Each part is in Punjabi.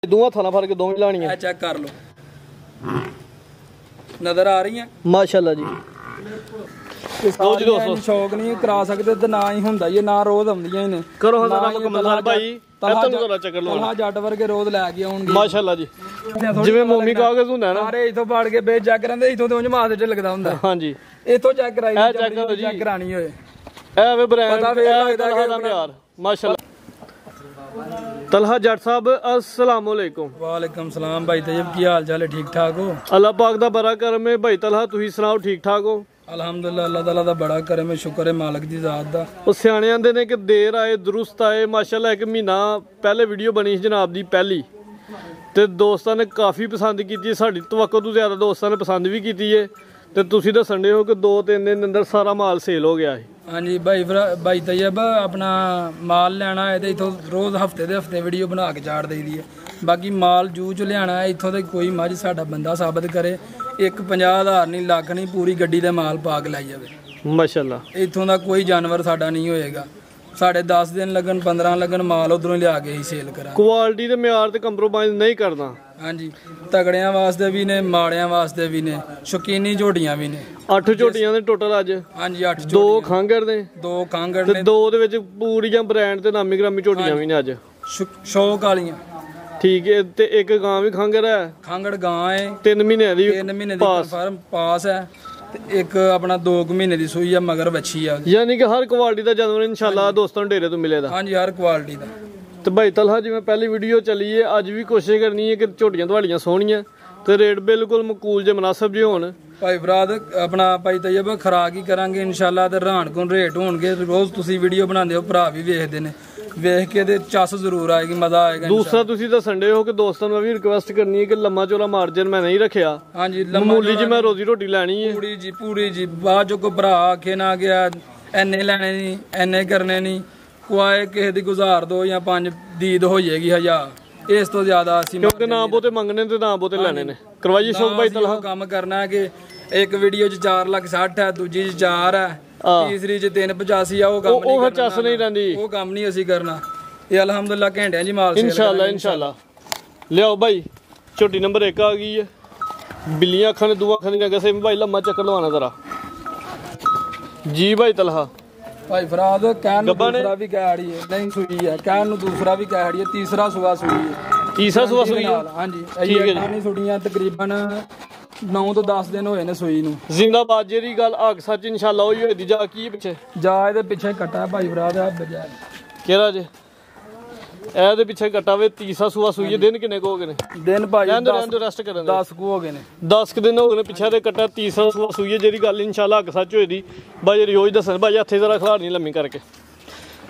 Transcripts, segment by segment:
दोवां थाना फड़ के दोवें लाणियां चेक कर लो नजर आ रही है माशाल्लाह जी शौक नहीं करा सकते ते ना ही हुंदा ये ना रोज आउंदियां ही ने करो जरा मुकम्मल भाई तलहा चक्कर लो जट वर्गे रोज लै के आउणगे माशाल्लाह जी जिवें मोमी कागज हुंदा ना सारे इथों फाड़ के बे चेक करांदे इथों ते उंज मास ते लगदा हुंदा हां जी इथों चेक कराई चेक करानी होए ए वे ब्रांड तलहा दा प्यार माशाल्लाह तलहा जट साहब अस्सलाम वालेकुम वालेकुम सलाम भाई तैयब की हाल चाल है ठीक ठाक हो अल्लाह पाक दा बड़ा करम है भाई तलहा तुसी सुनाओ ठीक ठाक हो अल्हम्दुलिल्लाह अल्लाह ताला दा बड़ा करम है शुक्र है मालिक दी जात दा ਉਹ ਸਿਆਣੇ ਆਂਦੇ ਨੇ ਕਿ ਦੇਰ ਆਏ ਦਰੁਸਤ ਆਏ ਮਾਸ਼ਾਅੱਲਾ ਇੱਕ ਮਹੀਨਾ ਪਹਿਲੇ ਵੀਡੀਓ ਬਣੀ ਸੀ ਜਨਾਬ ਦੀ ਪਹਿਲੀ ਤੇ ਦੋਸਤਾਂ ਨੇ ਕਾਫੀ ਪਸੰਦ ਕੀਤੀ ਸਾਡੀ ਤਵੱਕੋ ਤੋਂ ਜ਼ਿਆਦਾ ਦੋਸਤਾਂ ਨੇ ਪਸੰਦ ਵੀ ਕੀਤੀ ਹੈ ਤੇ ਤੁਸੀਂ ਦੱਸਣ ਹੋ ਕਿ 2-3 ਦਿਨ ਦੇ ਅੰਦਰ ਸਾਰਾ ਮਾਲ ਸੇਲ ਹੋ ਗਿਆ ਹੈ ਹਾਂਜੀ भाई तैयब अपना माल लेना है तो इथों रोज हफ्ते वीडियो बना के चाड़ देदी है बाकी माल जू च लियाना है इथों तो कोई मझ साडा बंदा साबित करे 50,000 नहीं लाख नहीं पूरी गड्डी दे माल पा के लाई जावे माशाल्लाह इथों दा कोई जानवर साडा नहीं होएगा साढ़े 10 दिन लगन 15 लगन माल उधरों लिया के ही सेल करा क्वालिटी ते म्यार ते कंप्रोमाइज नहीं करना हाँ जी तगड़ियां वास्ते भी ने माड़ियां वास्ते भी ने शौकीनी झोटियां भी ने 8 ਝੋਟੀਆਂ ਦੇ ਟੋਟਲ ਅੱਜ हाँ जी 8 2 ਖਾਂਗੜ ਨੇ 2 ਖਾਂਗੜ ਤੇ 2 ਦੇ ਵਿੱਚ ਪੂਰੀਆਂ ਬ੍ਰਾਂਡ ਤੇ ਨਾਮੀ ਗ੍ਰਾਮੀ ਝੋਟੀਆਂ ਵੀ ਨੇ ਅੱਜ ਸ਼ੌਕ ਵਾਲੀਆਂ ਠੀਕ ਹੈ ਤੇ ਇੱਕ ਗਾਂ ਵੀ ਖਾਂਗੜ ਹੈ ਖਾਂਗੜ ਗਾਂ ਹੈ 3 ਮਹੀਨੇ ਦੀ 3 ਮਹੀਨੇ ਦੀ ਕਨਫਰਮ ਪਾਸ ਹੈ ਤੇ ਇੱਕ ਆਪਣਾ 2 ਮਹੀਨੇ ਦੀ ਸੂਈ ਆ ਮਗਰ ਵੱਛੀ ਆ ਯਾਨੀ ਕਿ ਹਰ ਕੁਆਲਿਟੀ ਦਾ ਜਾਨਵਰ ਇਨਸ਼ਾਅੱਲਾ ਦੋਸਤਾਂ ਨੂੰ ਢੇਰੇ ਤੋਂ ਮਿਲੇਗਾ ਹਾਂਜੀ ਹਰ ਕੁਆਲਿਟੀ ਦਾ ਤੇ ਭਾਈ ਤਲਹਾ ਜਿਵੇਂ ਪਹਿਲੀ ਵੀਡੀਓ ਚੱਲੀ ਹੈ ਅੱਜ ਵੀ ਕੋਸ਼ਿਸ਼ ਕਰਨੀ ਹੈ ਕਿ ਝੋਟੀਆਂ ਤੁਹਾਡੀਆਂ ਸੋਹਣੀਆਂ ਤੇ ਰੇਟ ਬਿਲਕੁਲ ਮਕੂਲ ਜੇ ਮੁਨਾਸਬ ਜੇ ਹੋਣ ਭਾਈ ਫਰਾਦ ਆਪਣਾ ਭਾਈ ਤੈਯਬ ਖਰਾਕ ਹੀ ਕਰਾਂਗੇ ਇਨਸ਼ਾਅੱਲਾ ਤੇ ਰਹਾਨ ਕੋਲ ਰੇਟ ਹੋਣਗੇ ਰੋਜ਼ ਤੁਸੀਂ ਵੀਡੀਓ ਬਣਾਉਂਦੇ ਹੋ ਭਰਾ ਵੀ ਵੇਖਦੇ ਨੇ ਵੇਖ ਕੇ ਤੇ ਚੱਸ ਜ਼ਰੂਰ ਆਏਗੀ ਮਜ਼ਾ ਆਏਗਾ ਦੂਸਰਾ ਤੁਸੀਂ ਦੱਸਣ ਦੇ ਹੋ ਕਿ ਦੋਸਤਾਂ ਨੂੰ ਵੀ ਰਿਕਵੈਸਟ ਕਰਨੀ ਹੈ ਕਿ ਲੰਮਾ ਚੌੜਾ ਮਾਰਜਨ ਮੈਂ ਨਹੀਂ ਰੱਖਿਆ ਹਾਂਜੀ ਮਾਮੂਲੀ ਜੀ ਮੈਂ ਰੋਜ਼ੀ ਰੋਟੀ ਲੈਣੀ ਹੈ ਪੂਰੀ ਜੀ ਬਾਅਦ ਚੋਂ ਕੋ ਭਰਾ ਆਖੇ ਨਾ ਗਿਆ ਐਨੇ ਲੈਣੇ ਨਹੀਂ ਐਨੇ ਕਰਨੇ ਨਹੀਂ ਕੁਆਏ ਕਿਸੇ ਦੀ ਗੁਜ਼ਾਰ ਦੋ ਜਾਂ 5 ਦੀਦ ਹੋ ਜਾਏਗੀ 1000 ਇਸ ਤੋਂ ਜ਼ਿਆਦਾ ਅਸੀਂ ਕਿਉਂਕਿ ਨਾ ਬੋਤੇ ਮੰਗਣੇ ਤੇ ਨਾ ਬੋਤੇ ਲੈਣੇ ਨੇ ਕਰਵਾਈਏ ਸ਼ੌਕ ਭਾਈ ਤਲਹਾ ਕੰਮ ਕਰਨਾ ਹੈ ਕਿ ਇੱਕ ਵੀਡੀਓ 'ਚ 4,60,000 ਹੈ ਦੂਜੀ 'ਚ 4 ਹੈ ਤੀਸਰੀ 'ਚ 385 ਆ ਉਹ ਕੰਮ ਨਹੀਂ ਉਹ ਚੱਸ ਨਹੀਂ ਰਹਿੰਦੀ ਉਹ ਕੰਮ ਨਹੀਂ ਅਸੀਂ ਕਰਨਾ ਇਹ ਅਲਹਮਦੁਲਿਲਾ ਘੰਟਿਆਂ ਜੀ ਮਾਲ ਇਨਸ਼ਾਅੱਲਾ ਲਿਆਓ ਭਾਈ ਝੋਟੀ ਨੰਬਰ 1 ਆ ਗਈ ਹੈ ਬਿੱਲੀਆਂ ਅੱਖਾਂ ਨੇ ਦੂਆਂ ਅੱਖਾਂ ਦੀਆਂ ਕਿਸੇ ਭਾਈ ਲੰਮਾ ਚੱਕਰ ਲਵਾਣਾ ਜ਼ਰਾ ਜੀ ਭਾਈ ਤਲਹਾ ਭਾਈ ਫਰਾਦ ਕਹਿਣ ਨੂੰ ਦੂਸਰਾ ਵੀ ਕਹਿੜੀ ਹੈ ਨਹੀਂ ਸੂਈ ਹੈ ਕਹਿਣ ਨੂੰ ਦੂਸਰਾ ਵੀ ਕਹਿੜੀ ਹੈ ਤੀਸਰਾ ਸੁਆ ਸੂਈ ਹੈ ਤੀਸਰਾ ਸੁਆ ਸੂਈ ਹੈ ਹਾਂਜੀ ਇਹ ਨਹੀਂ ਸੁੜੀਆਂ ਤਕਰੀਬਨ 9 ਤੋਂ 10 ਦਿਨ ਹੋਏ ਨੇ ਸੂਈ ਨੂੰ ਜ਼ਿੰਦਾਬਾਦ ਜਿਹੜੀ ਗੱਲ ਆਗ ਸੱਚ ਇਨਸ਼ਾਅੱਲਾ ਹੋਈ ਹੋਈ ਦੀ ਜਾ ਕੀ ਪਿੱਛੇ ਜਾ ਇਹਦੇ ਪਿੱਛੇ ਕੱਟਾ ਭਾਈ ਫਰਾਦ ਆ ਬਜਾ ਕਿਹੜਾ ਜੇ ਇਹਦੇ ਪਿੱਛੇ ਕਟਾਵੇ ਤੀਸਰਾ ਸੂਆ ਸੂਈ ਦਿਨ ਕਿੰਨੇ ਕੋ ਹੋ ਗਏ ਨੇ ਦਿਨ ਭਾਈ ਰੈਸਟ ਕਰਨ 10 ਕੁ ਹੋ ਗਏ ਨੇ 10 ਕੁ ਦਿਨ ਹੋ ਗਏ ਨੇ ਪਿੱਛੇ ਦੇ ਕਟਾ ਤੀਸਰਾ ਸੂਆ ਸੂਈ ਜਿਹੜੀ ਗੱਲ ਇਨਸ਼ਾਅੱਲਾ ਹੱਕ ਸੱਚ ਹੋਈ ਦੀ ਬਾਈ ਰੋਜ਼ ਦੱਸਣ ਭਾਈ ਹੱਥੇ ਜ਼ਰਾ ਖਿਲਾਰ ਨਹੀਂ ਲੰਮੀ ਕਰਕੇ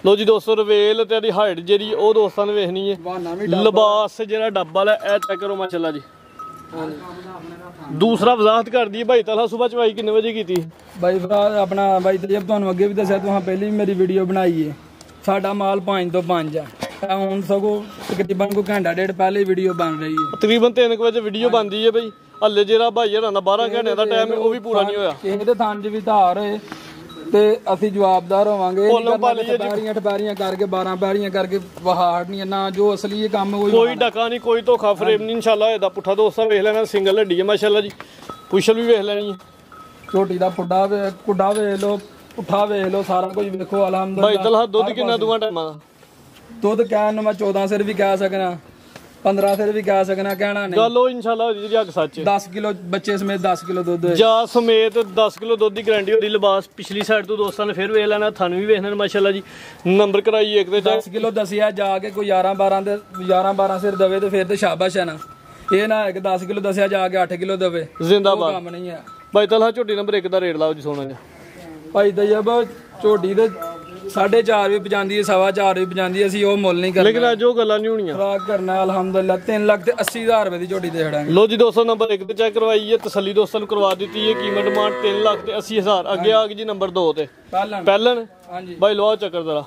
ਲੋ ਜੀ ਦੋਸਤੋ ਰਵੇਲ ਤੇ ਇਹਦੀ ਹਾਈਟ ਜਿਹੜੀ ਉਹ ਦੋਸਤਾਂ ਨੇ ਵੇਖਣੀ ਹੈ ਲਿਬਾਸ ਜਿਹੜਾ ਡੱਬਾ ਹੈ ਇਹ ਚੈੱਕ ਕਰੋ ਮਾਸ਼ਾਅੱਲਾ ਜੀ ਦੂਸਰਾ ਵਜ਼ਾਹਤ ਕਰਦੀ ਹੈ ਭਾਈ ਤਲਹਾ ਸਵੇਰ ਚਵਾਈ ਕਿੰਨੇ ਵਜੇ ਕੀਤੀ ਭਾਈ ਫਰਾਦ ਆਪਣਾ ਭਾਈ ਤੈਯਬ ਤੁਹਾਨੂੰ ਅੱਗੇ ਵੀ ਦੱਸਿਆ ਤੁਸੀਂ ਪਹਿਲੀ ਵੀ ਮੇਰੀ ਵੀਡੀਓ ਬਣਾਈ ਹੈ ਸਾਡਾ ਮਾਲ 5 ਤੋਂ 5 ਆ ਹੁਣ ਸਗੋਂ ਤਕਰੀਬਨ ਕੋਈ ਘੰਟਾ ਡੇਢ ਪਹਿਲੇ ਵੀਡੀਓ ਬਣ ਰਹੀ ਹੈ ਤਕਰੀਬਨ 3 ਵਜੇ ਵੀਡੀਓ ਬਣਦੀ ਹੈ ਬਈ ਹੱਲੇ ਜਿਹੜਾ ਭਾਈ ਹਰਾਂ ਦਾ 12 ਘੰਟਿਆਂ ਦਾ ਟਾਈਮ ਹੈ ਉਹ ਵੀ ਪੂਰਾ ਨਹੀਂ ਹੋਇਆ ਕਿਸੇ ਦੇ ਥਾਂ 'ਚ ਵੀ ਧਾਰ ਹੋਏ ਤੇ ਅਸੀਂ ਜਵਾਬਦਾਰ ਹੋਵਾਂਗੇ ਠਪਾਰੀਆਂ ਕਰਕੇ 12 ਪੈਰੀਆਂ ਕਰਕੇ ਵਹਾੜ ਨਹੀਂ ਨਾ ਜੋ ਅਸਲੀ ਇਹ ਕੰਮ ਕੋਈ ਡਕਾ ਨਹੀਂ ਕੋਈ ਧੋਖਾ ਫਰੇਮ ਨਹੀਂ ਇਨਸ਼ਾਅੱਲਾ ਇਹਦਾ ਪੁੱਠਾ ਦੋਸਤਾਂ ਵੇਖ ਲੈਣਾ ਸਿੰਗਲ ਹੱਡੀ ਹੈ ਮਾਸ਼ਾਅੱਲਾ ਜੀ ਪੁੱਛਲ ਵੀ ਵੇਖ ਲੈਣੀ ਹੈ ਝੋਟੀ ਦਾ ਕੁੱਡਾ ਵੇਖ ਲਓ ਪੁੱਠਾ ਵੇਖ ਲਓ ਸਾਰਾ ਕੁਝ ਵੇਖੋ ਅਲਹਮਦੁਲਿਲਾ ਭਾਈ ਤਲਹਾ ਦੁੱਧ ਕਿੰਨਾ ਦੂਆਂ ਟਾਈਮਾਂ ਦਾ ਦੁੱਧ ਕਹਿਣ ਨੂੰ ਮੈਂ 14 ਸਿਰ ਵੀ ਕਹਿ ਸਕਣਾ 15 ਸਿਰ ਵੀ ਕਹਿ ਸਕਣਾ ਕਹਿਣਾ ਨਹੀਂ ਗੱਲ ਉਹ ਇਨਸ਼ਾਅੱਲਾ ਜੀ ਅੱਗ ਸੱਚ 10 ਕਿਲੋ ਬੱਚੇ ਸਮੇਤ 10 ਕਿਲੋ ਦੁੱਧ ਜਾ ਸਮੇਤ 10 ਕਿਲੋ ਦੁੱਧ ਦੀ ਗਾਰੰਟੀ ਹੁੰਦੀ ਲਿਬਾਸ ਪਿਛਲੀ ਸਾਈਡ ਤੋਂ ਦੋਸਤਾਂ ਨੇ ਫਿਰ ਵੇਖ ਲੈਣਾ ਤੁਹਾਨੂੰ ਵੀ ਵੇਖਣਾ ਮਾਸ਼ਾਅੱਲਾ ਜੀ ਨੰਬਰ ਕਰਾਈ ਇੱਕ ਤੇ 10 ਕਿਲੋ ਦੱਸਿਆ ਜਾ ਕੇ ਕੋਈ 11-12 ਸਿਰ ਦਵੇ ਤੇ ਫਿਰ ਤੇ ਸ਼ਾਬਾਸ਼ ਹੈ ਨਾ ਇਹ ਨਾ ਹੈ ਕਿ 10 ਕਿਲੋ ਦੱਸਿਆ ਜਾ ਕੇ 8 ਕਿਲੋ ਦਵੇ ਜ਼ਿੰਦਾਬਾਦ ਕੰਮ ਨਹੀਂ ਹੈ ਭਾਈ ਤਲਹਾ ਝੋਟੀ ਨੰਬਰ 1 ਦਾ ਰੇਟ ਲਾਓ ਜੀ ਸੋਨਾ ਜੀ ਭਾਈ ਤੈਯਬ ਝੋਟੀ ਦੇ 4.5 ਵੀ ਪਜਾਂਦੀ ਹੈ 4.5 ਵੀ ਪਜਾਂਦੀ ਅਸੀਂ ਉਹ ਮੁੱਲ ਨਹੀਂ ਕਰਨਾ ਲੇਕਿਨ ਅੱਜ ਉਹ ਗੱਲਾਂ ਨਹੀਂ ਹੋਣੀਆਂ ਖਰਾਕ ਕਰਨਾ ਅਲਹਮਦੁਲਿਲਾ 3,80,000 ਰੁਪਏ ਦੀ ਝੋਟੀ ਦੇ ਛੜਾਂਗੇ ਲੋ ਜੀ ਦੋਸਤੋ ਨੰਬਰ 1 ਤੇ ਚੈੱਕ ਕਰਵਾਈ ਹੈ ਤਸੱਲੀ ਦੋਸਤਾਂ ਨੂੰ ਕਰਵਾ ਦਿੱਤੀ ਹੈ ਕੀਮਤ ਡਿਮਾਂਡ 3,80,000 ਅੱਗੇ ਆ ਗਈ ਜੀ ਨੰਬਰ 2 ਤੇ ਪਹਿਲਨ ਹਾਂਜੀ ਭਾਈ ਲੋ ਚੱਕਰ ਜ਼ਰਾ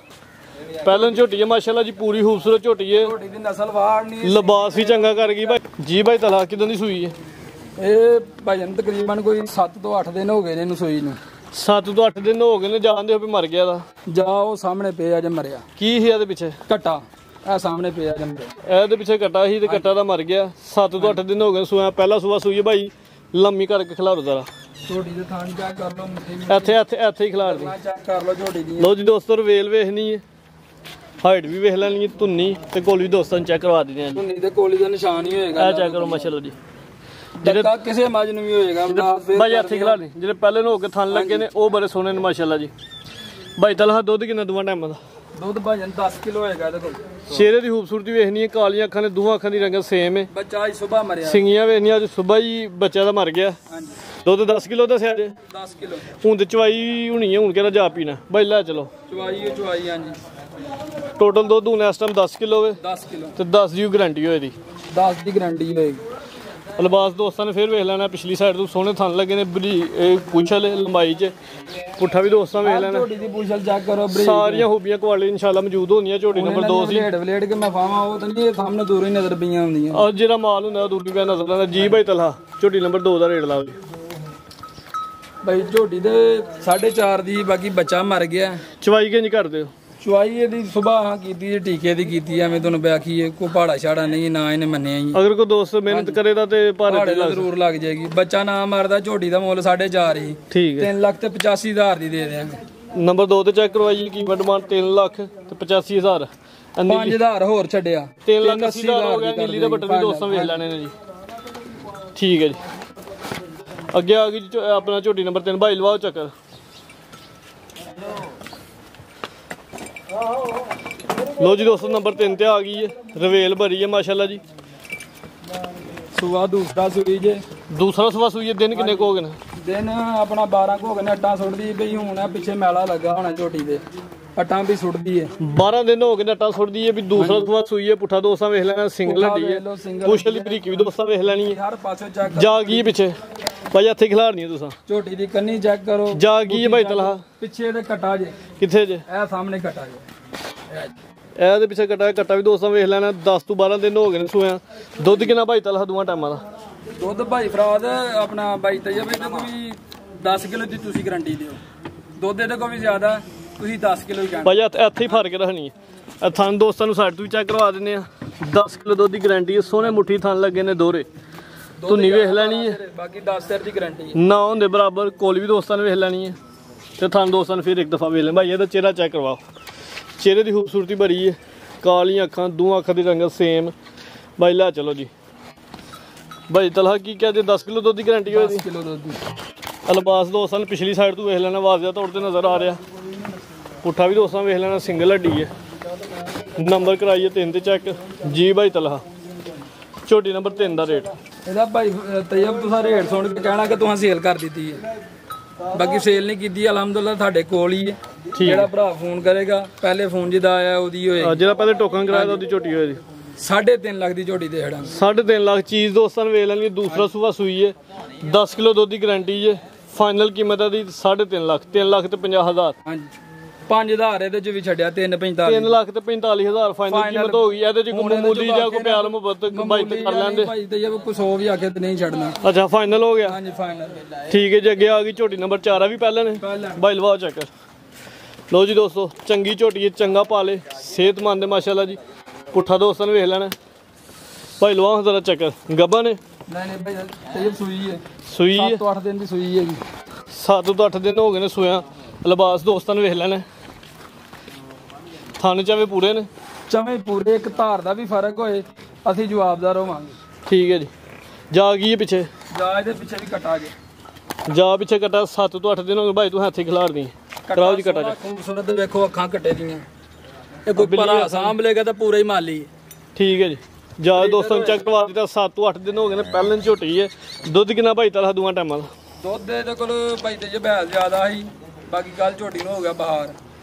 ਪਹਿਲਨ ਝੋਟੀ ਹੈ ਮਾਸ਼ਾਅੱਲਾ ਜੀ ਪੂਰੀ ਖੂਬਸੂਰਤ ਝੋਟੀ ਹੈ ਝੋਟੀ ਦੀ ਨਸਲ ਵਾੜ ਨਹੀਂ ਲਿਬਾਸ ਵੀ ਚੰਗਾ ਕਰ ਗਈ ਭਾਈ ਜੀ ਭਾਈ ਤਲਹਾ ਕਿਦਾਂ ਦੀ ਸੂਈ ਹੈ ਇਹ ਭਾਈ ਤਕਰੀਬਨ ਕੋਈ 7 ਤੋਂ 8 ਦਿਨ ਹੋ ਗਏ ਨੇ ਇਹਨੂੰ ਸੂਈ ਨੂੰ 7 ਤੋਂ 8 ਦਿਨ ਹੋ ਗਏ ਨੇ ਜਾਣਦੇ ਹੋ ਵੀ ਮਰ ਗਿਆ ਦਾ ਜਾ ਉਹ ਸਾਹਮਣੇ ਪਿਆ ਜੇ ਮਰਿਆ ਕੀ ਸੀ ਇਹਦੇ ਪਿੱਛੇ ਘਟਾ ਆ ਸਾਹਮਣੇ ਪਿਆ ਜੰਮੇ। ਇਹਦੇ ਪਿੱਛੇ ਕੱਟਾ ਸੀ ਤੇ ਕੱਟਾ ਦਾ ਮਰ ਗਿਆ। 7 ਤੋਂ 8 ਦਿਨ ਹੋ ਗਏ ਸੂਆ। ਪਹਿਲਾ ਸੂਆ ਸੂਈ ਹੈ ਭਾਈ, ਲੰਮੀ ਕਰਕੇ ਖਿਲਾਰੋ ਜ਼ਰਾ। ਝੋਟੀ ਦੇ ਥਾਂ ਚੈੱਕ ਕਰ ਲਓ, ਇੱਥੇ ਹੀ ਖਿਲਾਰ ਦੀ। ਚੈੱਕ ਕਰ ਲਓ ਝੋਟੀ ਦੀ। ਲੋ ਜੀ ਦੋਸਤੋ, ਰਵੇਲ ਵੇਖਣੀ ਹੈ, ਹਾਈਟ ਵੀ ਵੇਖ ਲੈਣੀ ਹੈ, ਧੁੰਨੀ ਤੇ ਕੋਲ ਵੀ ਦੋਸਤਾਂ ਨੂੰ ਚੈੱਕ ਕਰਵਾ ਦਿੰਦੇ ਆ। ਧੁੰਨੀ ਤੇ ਕੋਲੀ ਦਾ ਨਿਸ਼ਾਨ ਹੀ ਹੋਏਗਾ। ਇਹ ਚੈੱਕ ਕਰੋ ਮਾਸ਼ਾਅੱਲਾ ਜੀ। ਜਿਹੜੇ ਕਿਸੇ ਮੱਝ ਨੂੰ ਵੀ ਹੋਏਗਾ ਭਾਈ ਇੱਥੇ ਖਿਲਾਰ ਦੀ। ਜਿਹੜੇ ਪਹਿਲੇ ਨੂੰ ਹੋ ਕੇ ਥਣ ਲੱਗੇ ਨੇ ਉਹ ਬੜੇ ਸੋਹਣੇ ਨੇ ਮਾਸ਼ਾਅੱਲਾ ਜੀ। ਭਾਈ ਤਲਹਾ ਦੁੱਧ ਕਿੰਨਾ ਦੋਵਾਂ ਟਾਈਮਾਂ ਦਾ? ਦੁੱਧ ਭਾਜਨ 10 ਕਿਲੋ ਹੋਏਗਾ ਇਹਦੇ ਕੋਲ। ਸ਼ੇਰੇ ਦੀ ਖੂਬਸੂਰਤੀ ਵੇਖਣੀ ਹੈ, ਕਾਲੀਆਂ ਅੱਖਾਂ ਨੇ, ਦੋਵਾਂ ਅੱਖਾਂ ਦੀ ਰੰਗਤ ਸੇਮ ਹੈ। ਬੱਚਾ ਅੱਜ ਸਵੇਰ ਮਰਿਆ। ਸਿੰਗੀਆਂ ਵੇਖਣੀਆਂ, ਅੱਜ ਸਵੇਰ ਹੀ ਬੱਚਾ ਦਾ ਮਰ ਗਿਆ। ਹਾਂਜੀ ਦੁੱਧ 10 ਕਿਲੋ ਦੱਸਿਆ ਜੇ। 10 ਕਿਲੋ ਹੁਣ ਤੇ ਚਵਾਈ ਹੋਣੀ ਹੈ, ਹੁਣ ਕਿਹੜਾ ਜਾ ਪੀਣਾ। ਭਾਈ ਲੈ ਚਲੋ ਚਵਾਈ ਹਾਂਜੀ। ਟੋਟਲ ਦੁੱਧ ਹੁਣ ਇਸ ਟਾਈਮ 10 ਕਿਲੋ ਹੈ 10 ਕਿਲੋ ਤੇ 10 ਦੀ ਗਾਰੰਟੀ ਹੋਏ ਦੀ। 10 ਦੀ ਗਾਰੰਟੀ ਹੋਏਗੀ। ਲਿਬਾਸ ਦੋਸਤਾਂ ਨੇ ਫਿਰ ਵੇਖ ਲੈਣਾ। ਪਿਛਲੀ ਸਾਈਡ ਤੋਂ ਸੋਹਣੇ ਥਣ ਲੱਗੇ ਨੇ, ਪੁੱਛਲ ਲੰਬਾਈ 'ਚ। ਪੁੱਠਾ ਵੀ ਦੋਸਤਾਂ ਵੇਖ ਲੈਣਾ। ਝੋਟੀ ਦੀ ਪੁੱਛਲ ਚੈੱਕ ਕਰੋ, ਸਾਰੀਆਂ ਖੂਬੀਆਂ ਕੁਆਲਿਟੀ ਇਨਸ਼ਾਅੱਲਾ ਮੌਜੂਦ ਹੋਣੀਆਂ। ਝੋਟੀ ਨੰਬਰ 2 ਸੀ। ਵਲੇਡ ਕੇ ਮੈਂ ਫਾਵਾਂ ਉਹ ਤਾਂ ਨਹੀਂ, ਇਹ ਸਾਹਮਣੇ ਦੂਰੋਂ ਹੀ ਨਜ਼ਰ ਪਈਆਂ ਹੁੰਦੀਆਂ। ਔਰ ਜਿਹੜਾ ਮਾਲ ਹੁੰਦਾ ਉਹ ਦੂਰ ਵੀ ਪਿਆ ਨਜ਼ਰ ਆਉਂਦਾ। ਜੀ ਭਾਈ ਤਲਹਾ ਝੋਟੀ ਨੰਬਰ 2 ਦਾ ਰੇਟ ਲਾਓ ਜੀ। ਭਾਈ ਝੋਟੀ ਦੇ 4.5 ਦੀ, ਬਾਕੀ ਬੱਚਾ ਮਰ ਗਿਆ। ਚਵਾਈ ਕਿੰਜ ਕਰਦੇ ਹੋ? ਚੁਆਈ ਇਹਦੀ ਸੁਬਾਹ ਕੀਤੀ ਹੈ, ਟੀਕੇ ਦੀ ਕੀਤੀ, ਐਵੇਂ ਤੁਹਾਨੂੰ ਬਿਆਖੀਏ ਕੋਈ ਪਹਾੜਾ ਛਾੜਾ ਨਹੀਂ, ਨਾ ਇਹਨੇ ਮੰਨਿਆ ਹੀ। ਅਗਰ ਕੋਈ ਦੋਸਤ ਮਿਹਨਤ ਕਰੇਗਾ ਤੇ ਪਹਾੜੇ ਜ਼ਰੂਰ ਲੱਗ ਜਾਏਗੀ। ਬੱਚਾ ਨਾ ਮਾਰਦਾ। ਝੋਟੀ ਦਾ ਮੁੱਲ 4.5 ਹੀ। ਠੀਕ ਹੈ। 3,85,000 ਦੀ ਦੇ ਦਿਆਂਗੇ। ਨੰਬਰ 2 ਤੇ ਚੈੱਕ ਕਰਵਾਈ ਕੀ ਡਿਮਾਂਡ? 3,85,000 5,000 ਹੋਰ ਛੱਡਿਆ। 3,80,000 ਹੋ ਗਿਆ। ਨੀਲੀ ਦਾ ਬਟਨ ਵੀ ਦੋਸਤਾਂ ਵੇਖ ਲੈਣੇ ਨੇ ਜੀ। ਠੀਕ ਹੈ ਜੀ। ਅੱਗੇ ਆ ਗਈ ਆਪਣਾ ਝੋਟੀ ਨੰਬਰ 3। ਭਾਈ ਲਵਾਓ ਚੱਕਰ। ਲੋ ਜੀ ਦੋਸਤੋ, ਨੰਬਰ 3 ਤੇ ਆ ਗਈ ਹੈ। ਰਵੇਲ ਭਰੀ ਹੈ ਮਾਸ਼ਾਅੱਲਾ ਜੀ। ਸੂਆ ਦੂਸਰਾ ਸੂਈ ਜੇ। ਦੂਸਰਾ ਸੂਆ ਸੂਈ ਹੈ। ਦਿਨ ਕਿੰਨੇ ਕੁ ਹੋ ਗਏ ਨੇ? ਦਿਨ ਆਪਣਾ 12 ਕੁ ਹੋ ਗਏ ਨੇ। ਅੱਟਾਂ ਸੁੱਟਦੀ ਪਈ ਹੁਣ। ਪਿੱਛੇ ਮੈਲਾ ਲੱਗਾ ਹੋਣਾ ਝੋਟੀ ਦੇ, ਅੱਟਾਂ ਵੀ ਸੁੱਟਦੀ ਹੈ। 12 ਦਿਨ ਹੋ ਗਏ ਨੇ ਅੱਟਾਂ ਸੁੱਟਦੀ ਹੈ ਵੀ। ਦੂਸਰਾ ਸੂਆ ਸੂਈ ਹੈ। ਪੁੱਠਾ ਦੋਸਤਾਂ ਵੇਖ ਲੈਣਾ। ਸਿੰਗਲ ਹੱਡੀ ਹੈ। ਪੁੱਛਲ ਦੀ ਬਰੀਕੀ ਵੀ ਦੋਸਤਾਂ ਵੇਖ ਲੈਣੀ ਹੈ। ਹਰ ਪਾਸੇ ਚੈੱਕ ਜਾ ਗਈ ਪਿੱਛੇ ਭਾਈ, ਇੱਥੇ ਖਿਲਾਰਨੀ ਹੈ ਤੁਸੀਂ। ਝੋਟੀ ਦੀ ਕੰਨੀ ਚੈੱਕ ਕਰੋ। ਜਾ ਗਈ ਹੈ ਭਾਈ ਤਲਹਾ। ਪਿੱਛੇ ਤੇ ਕਟਾ ਜੇ। ਕਿੱਥੇ ਜੇ? ਇਹ ਸਾਹਮਣੇ ਕਟਾ ਜੇ। ਇਹਦੇ ਪਿੱਛੇ ਕੱਟਾ ਵੀ ਦੋਸਤਾਂ ਵੇਖ ਲੈਣਾ। 10 ਤੋਂ 12 ਦਿਨ ਹੋ ਗਏ ਨੇ ਸੂਆਂ। ਦੁੱਧ ਕਿੰਨਾ ਭਾਈ ਤਲਹਾ ਦੋਵਾਂ ਟਾਈਮਾਂ ਦਾ? ਦੁੱਧ ਭਾਈ ਫਰਾਦ ਆਪਣਾ ਬਾਈ ਤਜਬ ਇਹਦੇ ਕੋਲ ਵੀ 10 ਕਿਲੋ ਦੀ ਤੁਸੀਂ ਗਾਰੰਟੀ ਦਿਓ। ਦੁੱਧ ਇਹਦੇ ਕੋਲ ਵੀ ਜ਼ਿਆਦਾ, ਤੁਸੀਂ 10 ਕਿਲੋ ਹੀ ਕਹਿੰਦੇ ਭਾਈ। ਇੱਥੇ ਹੀ ਫਰਕ ਰੱਖਣੀ ਹੈ। ਥਣ ਦੋਸਤਾਂ ਨੂੰ ਸਾਈਡ ਤੋਂ ਵੀ ਚੈੱਕ ਕਰਵਾ ਦਿੰਦੇ ਆ। 10 ਕਿਲੋ ਦੁੱਧ ਦੀ ਗਾਰੰਟੀ ਹੈ। ਸੋਹਣੇ ਮੁੱਠੀ ਥਣ ਲੱਗੇ ਨੇ ਦੋਹਰੇ। ਧੁੰਨੀ ਵੇਖ ਲੈਣੀ ਹੈ। ਬਾਕੀ 10 ਸਿਰ ਦੀ ਗਾਰੰਟੀ ਹੈ। ਨਾ ਹੁੰਦੇ ਬਰਾਬਰ ਕੋਲ ਵੀ ਦੋਸਤਾਂ ਨੇ ਵੇਖ ਲੈਣੀ ਹੈ। ਤੇ ਥਣ ਦੋਸਤਾਂ ਨੂੰ ਫਿਰ ਇੱਕ ਦਫਾ ਵੇਖ ਲੈ ਭਾਈ। ਇਹਦਾ ਚਿਹਰਾ ਚੈੱਕ ਕਰਵਾਓ। ਚਿਹਰੇ ਦੀ ਖੂਬਸੂਰਤੀ ਭਰੀ ਹੈ। ਕਾਲੀਆਂ ਅੱਖਾਂ, ਦੋਵਾਂ ਅੱਖਾਂ ਦੀ ਰੰਗਤ ਸੇਮ। ਭਾਈ ਲੈ ਚਲੋ ਜੀ। ਭਾਈ ਤਲਹਾ ਕੀ ਕਿਹਾ ਜੇ? 10 ਕਿਲੋ ਦੁੱਧ ਦੀ ਗਾਰੰਟੀ ਹੋਈ? 10 ਕਿਲੋ ਦੁੱਧ ਦੀ। ਅਲਬਾਸ ਦੋਸਤਾਂ ਨੂੰ ਪਿਛਲੀ ਸਾਈਡ ਤੋਂ ਵੇਖ ਲੈਣਾ। ਵਾਜ਼ਿਆ ਤੌਰ ਤੇ ਨਜ਼ਰ ਆ ਰਿਹਾ। ਪੁੱਠਾ ਵੀ ਦੋਸਤਾਂ ਵੇਖ ਲੈਣਾ। ਸਿੰਗਲ ਹੱਡੀ ਹੈ। ਨੰਬਰ ਕਰਾਈਏ 3 ਤੇ ਚੈੱਕ। ਜੀ ਭਾਈ ਤਲਹਾ ਝੋਟੀ ਨੰਬਰ 3 ਦਾ ਰੇਟ। ਇਹਦਾ ਭਾਈ ਤਜਬ ਤੁਸੀਂ ਰੇਟ ਸੁਣ ਕੇ ਕਹਿਣਾ ਕਿ ਤੁਸੀਂ ਸੇਲ ਕਰ ਦਿੱਤੀ ਹੈ। ਬਾਕੀ ਸੇਲ ਨਹੀਂ ਕੀਤੀ। ਅਲਹਮਦੁਲਿਲਾ ਤੁਹਾਡੇ ਕੋਲ ਹੀ ਹੈ। ਜਿਹੜਾ ਭਰਾ ਫੋਨ ਕਰੇਗਾ, ਪਹਿਲੇ ਫੋਨ ਜਿਹਦਾ ਆਇਆ ਉਹਦੀ ਹੋਏਗੀ। ਜਿਹੜਾ ਪਹਿਲੇ ਟੋਕਨ ਕਰਾਇਆ ਉਹਦੀ ਝੋਟੀ ਹੋਏਗੀ। 3.5 ਲੱਖ ਦੀ ਝੋਟੀ ਦੇ ਖੜਾਂਗੇ। 3.5 ਲੱਖ ਚੀਜ਼ ਦੋਸਤਾਂ ਨੇ ਵੇਖ ਲੈਣੀ। ਦੂਸਰਾ ਸੂਆ ਸੂਈ ਹੈ। 10 ਕਿਲੋ ਦੁੱਧ ਦੀ ਗਾਰੰਟੀ ਹੈ। ਫਾਈਨਲ ਕੀਮਤ ਦੀ 3.5 ਲੱਖ। 3 ਲੱਖ ਤੇ 50,000। ਹਾਂਜੀ 5,000 ਇਹਦੇ ਚ ਵੀ ਛੱਡਿਆ। 3.45 3 ਲੱਖ ਤੇ 45,000 ਫਾਈਨਲ ਕੀਮਤ ਹੋ ਗਈ। ਇਹਦੇ ਚ ਕੋਈ ਮਾਮੂਲੀ ਜਾਂ ਕੋਈ ਪਿਆਰ ਮੁਹੱਬਤ ਬਾਈ ਤੇ ਕਰ ਲੈਂਦੇ ਭਾਈ ਤੇ ਜੇ ਕੋਈ 100 ਵੀ ਆਖੇ ਤੇ ਨਹੀਂ ਛੱਡਣਾ। ਅੱਛਾ ਫਾਈਨਲ ਹੋ ਗਿਆ। ਹਾਂਜੀ ਫਾਈਨਲ। ਠੀਕ ਹੈ ਜੀ। ਅੱਗੇ ਆ ਗਈ ਝੋਟੀ ਨੰਬਰ 4 ਆ ਵੀ ਪਹਿਲਾਂ ਨੇ। ਬਾਈ ਲਵਾਓ ਚੱਕਰ। ਲੋ ਜੀ ਦੋਸਤੋ, ਚੰਗੀ ਝੋਟੀ ਹੈ। ਚੰਗਾ ਪਾਲੇ, ਸਿਹਤਮੰਦ ਹੈ ਮਾਸ਼ਾਅੱਲਾ ਜੀ। ਪੁੱਠਾ ਦੋਸਤਾਂ ਨੇ ਵੇਖ ਲੈਣਾ। ਭਾਈ ਲਵਾਓ ਜ਼ਰਾ ਚੱਕਰ। ਗੱਭਾ ਨੇ? ਨਹੀਂ ਭਾਈ ਤਜਬ ਸੂਈ ਹੈ। ਸੂਈ ਹੈ। 7 ਤੋਂ 8 ਦਿਨ ਦੀ ਸੂਈ ਹੈਗੀ। 7 ਤੋਂ 8 ਦਿਨ ਹੋ ਗਏ ਨੇ ਸੂਆਂ। ਲਿਬਾਸ ਦੋਸਤਾਂ ਨੇ ਵੇਖ ਲੈਣਾ। ਥਣ ਚਾਵੇ ਪੂਰੇ ਨੇ। ਚਵੇਂ ਪੂਰੇ। ਇੱਕ ਧਾਰ ਦਾ ਵੀ ਫਰਕ ਹੋਏ ਅਸੀਂ ਜਵਾਬਦਾਰ ਹੋਵਾਂਗੇ। ਠੀਕ ਹੈ ਜੀ। ਜਾ ਗਈ ਹੈ ਪਿੱਛੇ? ਜਾ ਇਹਦੇ ਪਿੱਛੇ ਵੀ ਕਟਾ ਗਏ। ਜਾ ਪਿੱਛੇ ਕੱਟਾ। 7 ਤੋਂ 8 ਦਿਨ ਹੋ ਗਏ ਭਾਈ। ਤੂੰ ਹੱਥੀ ਖਿਲਾਰ ਦੀ। ਕਰਾਓ ਜੀ ਕੱਟਾ। ਖੂਬਸੂਰਤ ਵੇਖੋ ਅੱਖਾਂ ਕੱਟੇ ਦੀਆਂ। ਇਹ ਕੋਈ ਭਰਾ ਸਾਂਭ ਲੇਗਾ ਤਾਂ ਪੂਰਾ ਹੀ ਮਾਲੀ। ਠੀਕ ਹੈ ਜੀ। ਜਾ ਦੋਸਤਾਂ ਨੂੰ ਚੈੱਕ ਕਰਵਾ ਦਿੱਤਾ। 7 ਤੋਂ 8 ਦਿਨ ਹੋ ਗਏ ਨੇ। ਪਹਿਲਾਂ ਝੋਟੀ ਹੈ। ਦੁੱਧ ਕਿੰਨਾ ਭਾਈ ਤਲਹਾ ਦੋਵਾਂ ਟਾਈਮਾਂ ਦਾ? ਦੁੱਧ ਇਹਦੇ ਕੋਲ ਭਾਈ ਤੇ ਜਬੈਲ ਜ਼ਿਆਦਾ ਸੀ। ਬਾਕੀ ਕੱਲ ਝੋਟੀ ਨੂੰ ਹੋ ਗਿਆ ਬਾਹਰ,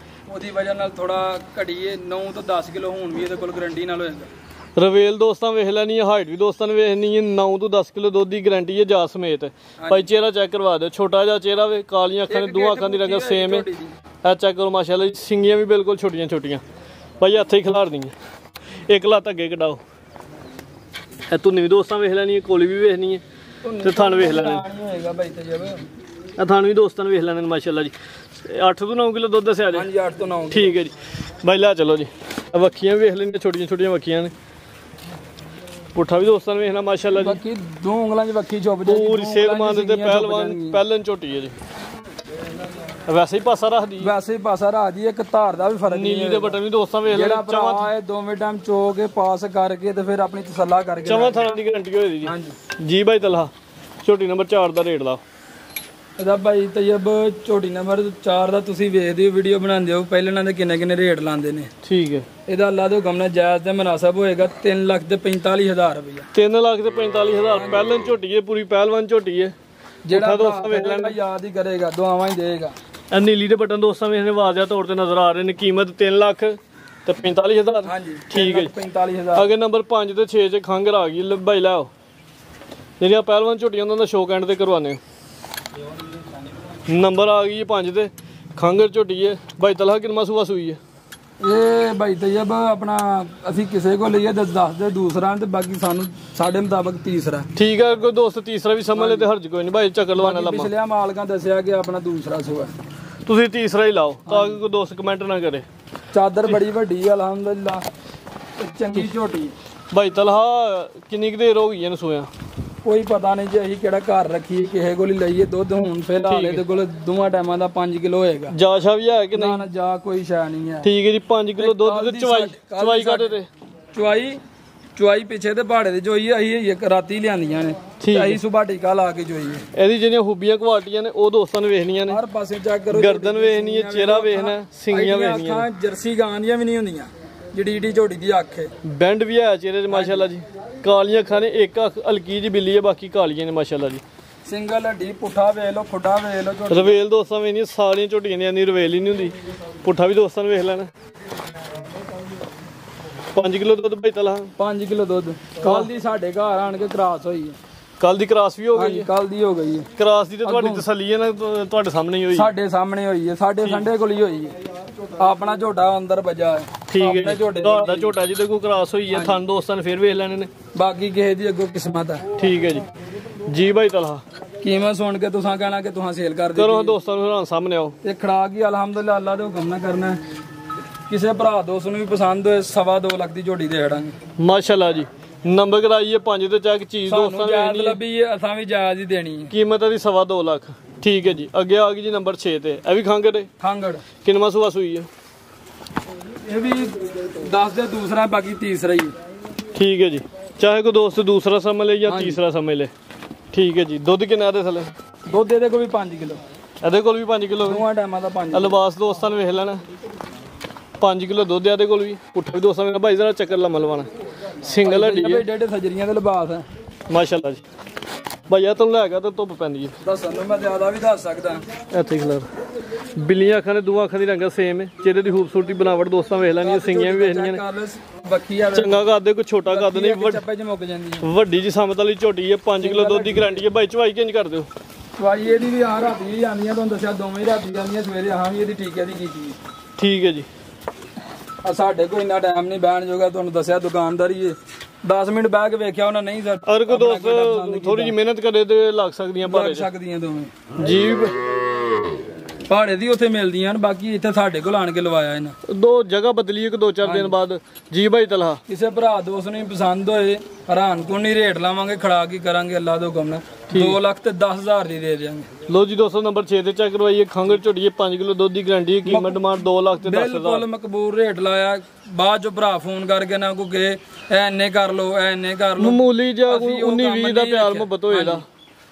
ਉਹਦੀ ਵਜ੍ਹਾ ਨਾਲ ਥੋੜਾ ਘਟੀਏ। 9 ਤੋਂ 10 ਕਿਲੋ ਹੁਣ ਵੀ ਇਹਦੇ ਕੋਲ ਗਰੰਟੀ ਨਾਲ ਹੋਏਗਾ। ਰਵੇਲ ਦੋਸਤਾਂ ਵੇਖ ਲੈਣੀ ਹੈ। ਹਾਈਟ ਵੀ ਦੋਸਤਾਂ ਨੇ ਵੇਖਣੀ ਹੈ। 9 ਤੋਂ 10 ਕਿਲੋ ਦੁੱਧ ਦੀ ਗਾਰੰਟੀ ਹੈ ਜਾ ਸਮੇਤ। ਭਾਈ ਚਿਹਰਾ ਚੈੱਕ ਕਰਵਾ ਦਿਓ। ਛੋਟਾ ਜਿਹਾ ਚਿਹਰਾ ਵੇ। ਕਾਲੀਆਂ ਅੱਖਾਂ ਨੇ, ਦੋਵਾਂ ਅੱਖਾਂ ਦੀ ਰੰਗਤ ਸੇਮ ਹੈ। ਇਹ ਚੈੱਕ ਕਰੋ ਮਾਸ਼ਾਅੱਲਾ। ਸਿੰਗੀਆਂ ਵੀ ਬਿਲਕੁਲ ਛੋਟੀਆਂ ਛੋਟੀਆਂ। ਭਾਈ ਹੱਥੇ ਹੀ ਖਿਲਾਰ ਦੀਆਂ। ਇੱਕ ਲੱਤ ਅੱਗੇ ਕਢਾਓ। ਇਹ ਧੁੰਨੀ ਵੀ ਦੋਸਤਾਂ ਵੇਖ ਲੈਣੀ ਹੈ। ਕੋਲੀ ਵੀ ਵੇਖਣੀ ਹੈ ਤੇ ਥਣ ਵੇਖ ਲੈਣੇ। ਹੋਏਗਾ ਭਾਈ ਤੇ ਜਬ ਇਹ ਥਣ ਵੀ ਦੋਸਤਾਂ ਨੇ ਵੇਖ ਲੈਣੇ ਮਾਸ਼ਾਅੱਲਾ ਜੀ। 8 ਤੋਂ 9 ਕਿਲੋ ਦੁੱਧ ਦੱਸਿਆ ਜੀ। ਹਾਂਜੀ 8 ਤੋਂ 9। ਠੀਕ ਹੈ ਜੀ। ਭਾਈ ਲੈ ਚਲੋ ਜੀ। ਵੱਖੀਆਂ ਵੇਖ ਲੈਂਦੇ, ਛੋਟੀਆਂ ਛੋਟੀਆਂ ਵੱਖੀਆਂ ਨੇ। ਪੁੱਠਾ ਵੀ ਦੋਸਤਾਂ ਨੇ ਵੇਖਣਾ ਮਾਸ਼ਾਅੱਲਾ ਜੀ, ਬਾਕੀ 2 ਉਂਗਲਾਂ 'ਚ ਵੱਖੀ ਚੁੱਪ ਜਾਏਗੀ, ਪੂਰੀ ਸੇਧਮਾਨ ਤੇ ਪਹਿਲਨ ਝੋਟੀ ਹੈ ਜੀ। ਵੈਸੇ ਹੀ ਪਾਸਾ ਰੱਖਦੀ, ਵੈਸੇ ਹੀ ਪਾਸਾ ਰੱਖਦੀ, ਇੱਕ ਧਾਰ ਦਾ ਵੀ ਫਰਕ ਨੀਲੀ ਦੇ ਬਟਨ ਵੀ ਦੋਸਤਾਂ ਵੇਖ ਜਿਹੜਾ ਭਰਾ ਹੈ ਦੋਵੇਂ ਟਾਈਮ ਚੋ ਕੇ ਪਾਸ ਕਰਕੇ ਤੇ ਫਿਰ ਆਪਣੀ ਤਸੱਲਾ ਕਰਕੇ ਚਵਾਂ ਥਾਂ ਦੀ ਗਾਰੰਟੀ ਹੋਈ ਦੀ ਜੀ। ਹਾਂਜੀ ਜੀ ਭਾਈ ਤਲਹਾ ਝੋਟੀ ਨੰਬਰ 4 ਦਾ ਰੇਟ ਲਾ। ਇਹਦਾ ਭਾਈ ਤੈਯਬ ਝੋਟੀ ਨੰਬਰ 4 ਦਾ ਤੁਸੀਂ ਵੇਖਦੇ ਹੋ, ਵੀਡੀਓ ਬਣਾਉਂਦੇ ਹੋ, ਪਹਿਲਾਂ ਇਹਨਾਂ ਦੇ ਕਿੰਨੇ ਰੇਟ ਲਾਉਂਦੇ ਨੇ। ਠੀਕ ਹੈ, ਇਹਦਾ ਅੱਲਾ ਦੇ ਹੁਕਮ ਨਾਲ ਜਾਇਜ਼ ਤੇ ਮੁਨਾਸਬ ਹੋਏਗਾ 3,45,000 ਰੁਪਇਆ। 3,45,000 ਪਹਿਲਨ ਝੋਟੀ ਹੈ, ਪੂਰੀ ਪਹਿਲਵਾਨ ਝੋਟੀ ਹੈ। ਜਿਹੜਾ ਦੋਸਤ ਵੇਖ ਲੈਣਾ ਯਾਦ ਹੀ ਕਰੇਗਾ, ਦੁਆਵਾਂ ਹੀ ਦੇਗਾ। ਇਹ ਨੀਲੀ ਦੇ ਬਟਨ ਦੋਸਤਾਂ ਵੇਖਣੇ ਵਾਜ਼ਿਆ ਤੌਰ ਤੇ ਨਜ਼ਰ ਆ ਰਹੇ ਨੇ। ਕੀਮਤ 3,45,000। ਹਾਂਜੀ ਠੀਕ ਹੈ ਜੀ। 45,000। ਅੱਗੇ ਨੰਬਰ 5 ਤੇ 6 'ਚ ਖੰਗਰ ਆ ਗਈ, ਭਾਈ ਲੈ ਆਓ। ਜਿਹੜੀਆਂ ਪਹਿਲਵਾਨ ਝੋਟੀਆਂ ਉਹਨਾਂ ਦਾ ਸ਼ੌਕ ਐਂਡ ਤੇ ਕਰਵਾਨੇ। ਨੰਬਰ ਆ ਗਈ 5 ਤੇ ਖੰਗਰ ਝੋਟੀ ਹੈ। ਭਾਈ ਤਲਹਾ ਕਿੰਨਾ ਸੂਆ ਸੂਈ ਹੈ ਇਹ? ਭਾਈ ਤੈਯਬ ਆਪਣਾ ਅਸੀਂ ਕਿਸੇ ਕੋਲ ਲਈਏ ਦੱਸ ਦੇ ਦੂਸਰਾ, ਤੇ ਬਾਕੀ ਸਾਨੂੰ ਸਾਡੇ ਮੁਤਾਬਕ ਤੀਸਰਾ। ਠੀਕ ਹੈ, ਕੋਈ ਦੋਸਤ ਤੀਸਰਾ ਵੀ ਸਮਝ ਲੈ ਤੇ ਹਰਜ ਕੋਈ ਨਹੀਂ ਭਾਈ, ਚੱਕਰ ਲਵਾਣਾ ਲੰਮਾ। ਪਿਛਲੇ ਮਾਲਕਾਂ ਦੱਸਿਆ ਕਿ ਆਪਣਾ ਦੂਸਰਾ ਸੂਆ, ਤੁਸੀਂ ਤੀਸਰਾ ਹੀ ਲਾਓ ਤਾਂ ਕਿ ਕੋਈ ਦੋਸਤ ਕਮੈਂਟ ਨਾ ਕਰੇ। ਚਾਦਰ ਬੜੀ ਵੱਡੀ ਅਲਹਮਦੁਲਿਲਾ, ਚੰਗੀ ਝੋਟੀ। ਭਾਈ ਤਲਹਾ ਕਿੰਨੀ ਕੁ ਦੇਰ ਹੋ ਗਈ ਇਹਨੂੰ ਸੋਇਆ? ਕੋਈ ਪਤਾ ਨਹੀਂ ਜੀ, ਅਸੀਂ ਕਿਹੜਾ ਘਰ ਰੱਖੀਏ, ਕਿਸੇ ਕੋਲ ਹੀ ਲਈਏ ਦੁੱਧ। ਹੁਣ ਫਿਲਹਾਲ ਇਹਦੇ ਕੋਲ ਦੋਵਾਂ ਟਾਈਮਾਂ ਦਾ 5 ਕਿਲੋ ਹੋਏਗਾ। ਜਾਸ਼ਾ ਵੀ ਹੈ ਕਿ ਨਹੀਂ? ਨਾ ਜਾ ਕੋਈ ਸ਼ੈ ਨਹੀਂ ਹੈ। ਠੀਕ ਹੈ ਜੀ, 5 ਕਿਲੋ ਦੁੱਧ ਤੇ ਚਵਾਈ ਕਾਦੇ ਤੇ? ਚੁਆਈ ਪਿੱਛੇ ਤੇ ਪਹਾੜੇ ਦੇ ਜੋਈ ਅਸੀਂ ਇੱਕ ਰਾਤੀ ਲਿਆਂਦੀਆਂ ਨੇ, ਅਸੀਂ ਸੁਬਾ ਟੀਕਾ ਲਾ ਕੇ ਜੋਈਏ। ਇਹਦੀ ਜਿਹੜੀਆਂ ਖੂਬੀਆਂ ਕੁਆਲਟੀਆਂ ਨੇ ਉਹ ਦੋਸਤਾਂ ਨੇ ਵੇਖਣੀਆਂ ਨੇ। ਹਰ ਪਾਸੇ ਚੈੱਕ ਕਰੋ, ਗਰਦਨ ਵੇਖਣੀ ਹੈ, ਚਿਹਰਾ ਵੇਖਣਾ, ਸਿੰਗੀਆਂ ਵੇਖਣੀਆਂ। ਜਰਸੀ ਗਾਂ ਦੀਆਂ ਵੀ ਨਹੀਂ ਹੁੰਦੀਆਂ, ਜਿਹੜੀ ਝੋਟੀ ਦੀ ਅੱਖ ਹੈ। ਬੈਂਡ ਵੀ ਹੈ ਚਿਹਰੇ 'ਚ ਮਾਸ਼ਾਅੱਲਾ ਜੀ। ਕਾਲੀਆਂ ਅੱਖਾਂ ਨੇ, ਇੱਕ ਅੱਖ ਹਲਕੀ ਜਿਹੀ ਬਿੱਲੀ ਹੈ, ਬਾਕੀ ਕਾਲੀਆਂ ਨੇ ਮਾਸ਼ਾਅੱਲਾ ਜੀ। ਸਿੰਗਲ ਹੱਡੀ, ਪੁੱਠਾ ਵੇਖ ਲਓ, ਖੁੱਡਾ ਵੇਖ ਲਓ। ਰਵੇਲ ਦੋਸਤਾਂ ਵੇਖਣੀ, ਸਾਰੀਆਂ ਝੋਟੀਆਂ ਨੇ ਇੰਨੀ ਰਵੇਲ ਹੀ ਨਹੀਂ ਹੁੰਦੀ। ਪੁੱਠਾ ਵੀ ਦੋਸਤਾਂ ਨੇ ਵੇਖ ਲੈਣਾ। 5 ਕਿਲੋ ਦੁੱਧ ਭਾਈ ਤਲਹਾ? 5 ਕਿਲੋ ਦੁੱਧ। ਕੱਲ ਦੀ ਸਾਡੇ ਘਰ ਆਣ ਕੇ ਕਰਾਸ ਹੋਈ ਹੈ। ਕੱਲ ਦੀ ਕਰਾਸ ਵੀ ਹੋ ਗਈ ਹੈ? ਕੱਲ ਦੀ ਹੋ ਗਈ ਹੈ ਕਰਾਸ ਦੀ। ਤੇ ਤੁਹਾਡੀ ਤਸੱਲੀ ਹੈ ਨਾ, ਤੁਹਾਡੇ ਸਾਹਮਣੇ ਹੀ ਹੋਈ? ਸਾਡੇ ਸਾਹਮਣੇ ਹੋਈ ਹੈ, ਸਾਡੇ ਸੰਡੇ ਕੋਲ ਹੀ ਹੋਈ ਹੈ। ਆਪਣਾ ਝੋਟਾ ਅੰਦਰ ਵੱਜਾ ਹੈ। ਠੀਕ ਹੈ, ਤੁਹਾਡਾ ਝੋਟਾ ਜਿਹਦੇ ਕੋਲ ਕਰਾਸ ਹੋਈ ਹੈ, ਥਣ ਦੋਸਤਾਂ ਨੇ ਫੇਰ ਵੇਖ ਲੈਣੇ ਨੇ। ਬਾਕੀ ਕਿਸੇ ਦੀ ਅੱਗੋਂ ਕਿਸਮਤ ਹੈ। ਠੀਕ ਹੈ ਜੀ। ਜੀ ਭਾਈ ਤਲਹਾ ਕੀਮਤ ਸੁਣ ਕੇ ਤੁਸੀਂ ਕਹਿਣਾ ਕਿ ਤੁਸੀਂ ਸੇਲ ਕਰ ਕਰੋ, ਦੋਸਤਾਂ ਨੂੰ ਸਾਹਮਣੇ ਆਓ। ਤੇ ਖੜਾ ਕੀ ਅਲਹਮਦੁਲਿਲਾ ਅੱਲਾ ਦੇ ਹੁਕਮ ਨਾਲ ਕਰਨਾ। ਕਿਸੇ ਭਰਾ ਦੋਸਤ ਨੂੰ ਵੀ ਪਸੰਦ ਹੋਏ 2.25 ਲੱਖ ਦੀ ਝੋਟੀ ਦੇ ਦੇਵਾਂਗੇ ਮਾਸ਼ਾਅੱਲਾ ਜੀ। ਨੰਬਰ ਕਰਾਈਏ 5 ਤੇ ਚੱਕ ਚੀਜ਼ ਦੋਸਤਾਂ ਨੇ ਜਾਇਜ਼ ਲੱਭੀ, ਅਸਾਂ ਵੀ ਜਾਇਜ਼ ਹੀ ਦੇਣੀ ਹੈ। ਕੀਮਤ ਇਹਦੀ 2.25 ਲੱਖ। ਠੀਕ ਹੈ ਜੀ। ਅੱਗੇ ਆ ਗਈ ਜੀ ਨੰਬਰ 6 ਤੇ, ਇਹ ਵੀ ਖੰਗੜ ਹੈ। ਖੰਗੜ ਕਿੰਨਵਾਂ ਸੂਆ ਸੂਈ ਹੈ? ਇਹ ਵੀ 10 ਦੇ ਦੂਸਰਾ, ਬਾਕੀ ਤੀਸਰਾ ਹੀ। ਠੀਕ ਹੈ ਜੀ, ਚਾਹੇ ਕੋਈ ਦੋਸਤ ਦੂਸਰਾ ਸਮਝ ਲੈ ਜਾਂ ਤੀਸਰਾ ਸਮਝ ਲੈ। ਠੀਕ ਹੈ ਜੀ। ਦੁੱਧ ਕਿੰਨਾ ਇਹਦੇ ਥੱਲੇ? ਦੁੱਧ ਇਹਦੇ ਕੋਲ ਵੀ 5 ਕਿਲੋ। ਇਹਦੇ ਕੋਲ ਵੀ 5 ਕਿਲੋ? ਦੋਵਾਂ ਟਾਈਮਾਂ ਦਾ 5। ਲਿਬਾਸ ਦੋਸਤਾਂ ਨੇ ਵੇਖ ਲੈਣਾ। 5 ਕਿਲੋ ਦੁੱਧ ਇਹਦੇ ਕੋਲ ਵੀ। ਪੁੱਠਾ ਵੀ ਦੋਸਤਾਂ ਨੇ ਭਾਈ ਜਰਾ ਚੱਕਰ ਲੰਮਾ ਲਵਾਣਾ। ਸਿੰਗਲ ਹੱਡੀ ਹੈ, ਏਡੇ ਸਜਰੀਆਂ ਦੇ ਲਿਬਾਸ ਹੈ ਮਾਸ਼ਾਅੱਲਾ ਜੀ। ਭਾਈਆ ਤੁਹਾਨੂੰ ਲੈ ਗਿਆ ਤਾਂ ਧੁੱਪ ਪੈਂਦੀ ਹੈ। ਦੱਸਣ ਨੂੰ ਮੈਂ ਜ਼ਿਆਦਾ ਵੀ ਦੱਸ ਸਕਦਾ। ਇੱਥੇ ਖਲਰ ਬਿੱਲੀਆਂ ਅੱਖਾਂ ਨੇ, ਦੋਵਾਂ ਅੱਖਾਂ ਦੀ ਰੰਗਤ ਸੇਮ ਹੈ। ਚਿਹਰੇ ਦੀ ਖੂਬਸੂਰਤੀ ਬਣਾਵਟ ਦੋਸਤਾਂ ਵੇਖ ਲੈਣੀਆਂ, ਸਿੰਗੀਆਂ ਵੀ ਵੇਖਣੀਆਂ ਨੇ। ਚੰਗਾ ਕਰਦੇ, ਕੋਈ ਛੋਟਾ ਕੱਦ ਨਹੀਂ, ਚੱਪੇ 'ਚ ਮੁੱਕ ਜਾਂਦੀ ਹੈ। ਵੱਡੀ ਜੀ ਸਮਤ ਵਾਲੀ ਝੋਟੀ ਹੈ। 5 ਕਿਲੋ ਦੁੱਧ ਦੀ ਗਰੰਟੀ ਹੈ। ਭਾਈ ਚਵਾਈ ਕਿੰਜ ਕਰ ਦਿਓ? ਚਵਾਈ ਇਹਦੀ ਵੀ ਆ ਰਾਤੀ ਹੀ ਜਾਂਦੀਆਂ, ਤੁਹਾਨੂੰ ਦੱਸਿਆ ਦੋਵੇਂ ਰਾਤੀ ਜਾਂਦੀਆਂ, ਸਵੇਰੇ ਆਹਾਂ ਵੀ ਇਹਦੀ ਟੀਕੇ ਦੀ ਕੀਤੀ। ਠੀਕ ਹੈ ਜੀ। ਆ ਸਾਡੇ ਕੋਲ ਇੰਨਾ ਟਾਈਮ ਨਹੀਂ ਬਹਿਣ ਜੋਗਾ, ਤੁਹਾਨੂੰ ਦੱਸਿਆ ਦੁਕਾਨਦਾਰੀ ਹੈ। 10 ਮਿੰਟ ਬਹਿ ਕੇ ਵੇਖਿਆ ਉਹਨਾਂ, ਨਹੀਂ ਸਰ। ਅਗਰ ਕੋਈ ਦੋਸਤ ਥੋੜੀ ਜਿਹੀ ਮਿਹਨਤ ਕਰੇ ਤੇ ਲੱਗ ਸਕਦੀਆਂ ਭਾੜੇ ਸਕਦੀਆਂ ਦੋਵੇਂ ਜੀ। ਪਹਾੜੇ ਦੀ ਉੱਥੇ ਮਿਲਦੀਆਂ ਹਨ, ਬਾਕੀ ਇੱਥੇ ਸਾਡੇ ਕੋਲ ਆਣ ਕੇ ਲਵਾਇਆ ਇਹਨਾਂ। ਦੋ ਜਗ੍ਹਾ ਬਦਲੀ ਇੱਕ 2-4 ਦਿਨ ਬਾਅਦ। ਜੀ ਭਾਈ ਤਲਹਾ ਕਿਸੇ ਭਰਾ ਦੋਸਤ ਨੂੰ ਪਸੰਦ ਹੋਏ, ਹੈਰਾਨ ਕੋਈ ਨਹੀਂ ਰੇਟ ਲਾਵਾਂਗੇ, ਖੜਾ ਕੀ ਕਰਾਂਗੇ ਅੱਲਾ ਦੇ ਹੁਕਮ ਨਾਲ। 2 ਲੱਖ ਤੇ 10,000 ਦੀ ਦੇ ਦਿਆਂਗੇ। ਲੋ ਜੀ ਦੋਸਤੋ, ਨੰਬਰ 6 ਤੇ ਚੈੱਕ ਕਰਵਾਈਏ। ਖੰਗਰ ਝੋਟੀ 5 ਕਿਲੋ ਦੁੱਧ ਦੀ ਗਰੰਟੀ ਹੈ। ਕੀਮਤ ਡਿਮਾਂਡ 2 ਲੱਖ ਤੇ 10,000। ਬਿਲਕੁਲ ਮਕਬੂਲ ਰੇਟ ਲਾਇਆ। ਬਾਅਦ ਚ ਭਰਾ ਫੋਨ ਕਰਕੇ ਨਾ ਕੋਈ ਕਹੇ ਐ ਇੰਨੇ ਕਰ ਲੋ, ਐ ਇੰਨੇ ਕਰ ਲੋ। ਮਾਮੂਲੀ ਜਿਹਾ 19-20 ਦਾ ਪਿਆਰ ਮੁਹੱਬਤ ਹੋਏਗਾ,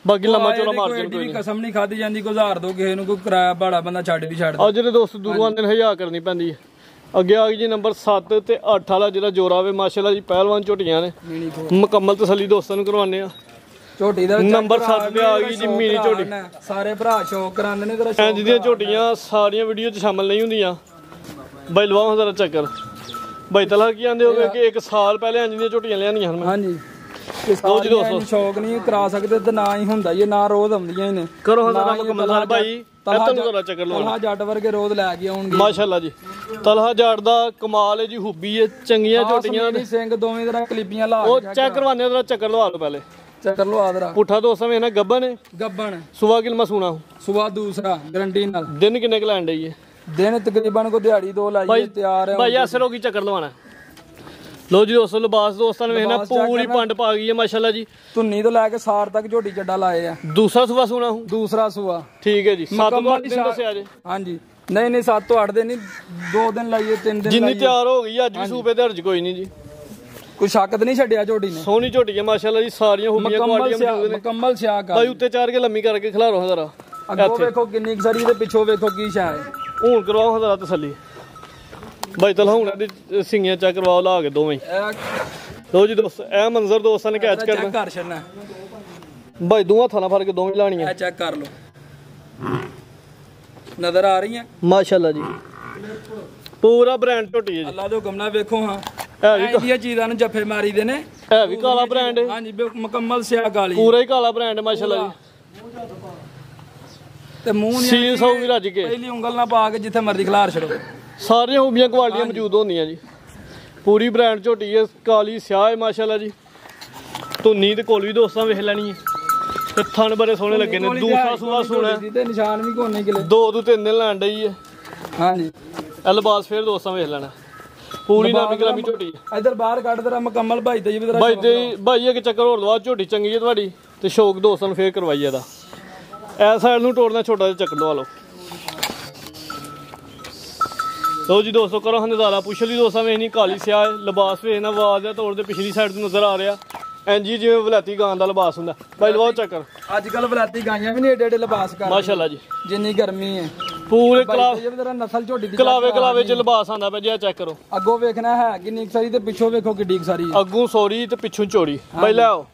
ਬਾਕੀ ਲੰਮਾ ਚੌੜਾ ਮਾਰਜਨ ਕੋਈ ਕਸਮ ਨਹੀਂ ਖਾਦੀ ਜਾਂਦੀ। ਕੋਈ ਹਜ਼ਾਰ ਦੋ ਕਿਸੇ ਨੂੰ, ਕੋਈ ਕਿਰਾਇਆ ਭਾੜਾ ਬੰਦਾ ਛੱਡ ਵੀ ਛੱਡ। ਅੱਜ ਦੇ ਦੋਸਤ ਦੂਰੋਂ ਆਉਂਦੇ ਨੇ, ਹਯਾ ਕਰਨੀ ਪੈਂਦੀ ਹੈ। ਅੱਗੇ ਆ ਗਈ ਜੀ ਨੰਬਰ 7 ਤੇ 8 ਵਾਲਾ, ਜਿਹੜਾ ਜੋਰਾ ਵੇ ਮਾਸ਼ਾਅੱਲਾ ਜੀ। ਪਹਿਲਵਾਨ ਝੋਟੀਆਂ ਨੇ, ਮੁਕੰਮਲ ਤਸੱਲੀ ਦੋਸਤਾਂ ਨੂੰ ਕਰਵਾਉਂਦੇ ਆ। ਝੋਟੀ ਦਾ ਨੰਬਰ 7 ਤੇ ਆ ਗਈ ਜੀ ਮੀਨੀ ਝੋਟੀ। ਸਾਰੇ ਭਰਾ ਸ਼ੌਕ ਕਰਾਉਂਦੇ ਨੇ। ਇੰਜ ਦੀਆਂ ਝੋਟੀਆਂ ਸਾਰੀਆਂ ਵੀਡੀਓ 'ਚ ਸ਼ਾਮਲ ਨਹੀਂ ਹੁੰਦੀਆਂ। ਬਾਈ ਲਵਾਓ ਜ਼ਰਾ ਚੱਕਰ। ਬਾਈ ਤਲਹਾ ਕੀ ਆਂਦੇ ਹੋਗੇ ਕਿ 1 ਸਾਲ ਪਹਿਲੇ ਇੰਜ ਦੀਆਂ ਝੋਟੀਆਂ ਲਿਆਂਦੀਆਂ ਹਨ। ਹਾਂਜੀ, ਸ਼ੌਕ ਨਹੀਂ ਕਰਾ ਸਕਦੇ ਤੇ ਨਾ ਹੀ ਹੁੰਦਾ ਹੀ, ਨਾ ਰੋਜ਼ ਆਉਂਦੀਆਂ ਹੀ ਨੇ। ਕਰੋ ਜ਼ਰਾ ਮੁਕੰਮਲ ਭਾਈ। ਤਲਹਾ ਚੱਕਰ ਲਵਾਓ। ਤਲਹਾ ਜੱਟ ਵਰਗੇ ਰੋਜ਼ ਲੈ ਕੇ ਆਉਣਗੇ ਮਾਸ਼ਾਅੱਲਾ ਜੀ। ਤਲਹਾ ਜੱਟ ਦਾ ਕਮਾਲ ਹੈ ਜੀ, ਹੂਬੀ ਹੈ, ਚੰਗੀਆਂ ਝੋਟੀਆਂ ਨੇ। ਸਿੰਘ ਦੋਵੇਂ ਤਰ੍ਹਾਂ ਕਲਿੱਪੀਆਂ ਲਾ ਉਹ ਚੈੱਕ ਕਰਵਾਉਂਦੇ ਆ, ਚੱਕਰ ਲਵਾ ਲਓ ਪਹਿਲੇ। ਚੱਕਰ ਲਵਾ ਦਰਾ। ਪੁੱਠਾ ਦੋਸਤਾਂ ਵੇਖਣਾ ਗੱਬਨ ਹੈ। ਗੱਬਨ ਸੁਬਾ ਕਿਲਮਾ ਸੂਣਾ, ਸੁਬਾ ਦੂਸਰਾ ਗਰੰਟੀ ਨਾਲ। ਦਿਨ ਕਿੰਨੇ ਕੁ ਲੈਣ ਡਈ ਹੈ? दिन तकरीबन को दिहाड़ी 2 लाइए तैयार है भाई असर होगी चक्कर लवाना। लो जी दोस्तों लिबास दोस्तों ने वेखना पूरी पंड पा गई है माशाल्लाह जी। धुन्नी तो लैके सार तक झोटी चड्डा लाए है। दूसरा सुबह सुना हूं? दूसरा सुबह ठीक है जी। 7 तो 8 दिन दस्या जी। हां जी नहीं 7 तो 8 दिन नहीं 2 दिन लाइए 3 दिन जिन्नी तैयार हो गई अज भी सूबे ते हर्ज कोई नहीं जी। कोई शक तो नहीं छड्डिया झोटी ने। सोहनी झोटी है माशाल्लाह जी सारियां खूबियां क्वालिटियां मौजूद ने। मुकम्मल स्याह का भाई उत्ते चार के लम्मी करके खिलारो हां जरा। अगो देखो किन्नी सरी ते पिछो देखो की शा है। हुन करवाओ हां जरा तसल्ली भाई तला हुन दी सिंगियां चेक करवाओ ला के दोवें। लो जी दोस्त ए मंजर दोस्तां ने कैच करना कर छड़ना भाई दोवां थाना फड़ के दोवें लानी है। चेक कर लो नजर आ रही है माशाल्लाह जी पूरा ब्रांड झोटी है जी। अल्लाह दे हुक्म नाल देखो हां इंडिया चीज़ां नु जफे मारी दे ने। है भी काला ब्रांड है। हां जी मुकम्मल स्याह काली पूरा ही काला ब्रांड है माशाल्लाह जी। ते मुंह नहीं सील सौ भी रज के पहली उंगल ना पा के जिथे मर्जी खिलार छड़ो। सारियां खूबियां क्वालिटियां मौजूद होंदियां जी। पूरी ब्रांड झोटी है काली स्याह है माशाल्लाह जी। धुन्नी ते कोल भी दोस्तां वेख लैनी है ते थन बड़े सोहने लगे ने। दूसरा सुबह सोना ते निशान भी कोने किले 2 तो 3 दिन लैंड आई है। हां जी ए लिबास फिर दोस्तां वेख लेना पूरी नामी कलामी झोटी है। इधर बाहर कट तेरा मुकम्मल भाई ते जी भाई ते भाई एक चक्कर होर दवा झोटी चंगी है तुहाडी ते शौक दोस्तां नु फेर करवाई एदा। ए साइड नु तोड़ना छोटा जिहा चक्कर दवा लो। लो जी दोस्तों करो हाँ नज़ारा पुछली दोस्तां वेखनी काली स्याह है लिबास वेखना आवाज़ तौर ते पिछली साइड तो नजर आ रहा इंज ही जिवें वलैती गां दा लिबास हुंदा। भाई लवाओ चक्कर अजकल वलैती गाइयां भी नहीं एडे एडे लिबास कर माशाल्लाह जी जिन्नी गर्मी है पूरे नस्ल झोटी दी कलावे कलावे च लिबास आंदा पे जे चेक करो। अगों वेखना है किन्नी सारी ते पिछों वेखो किड्डी सारी अगों सोरी ते पिछों चौड़ी। भाई ले आओ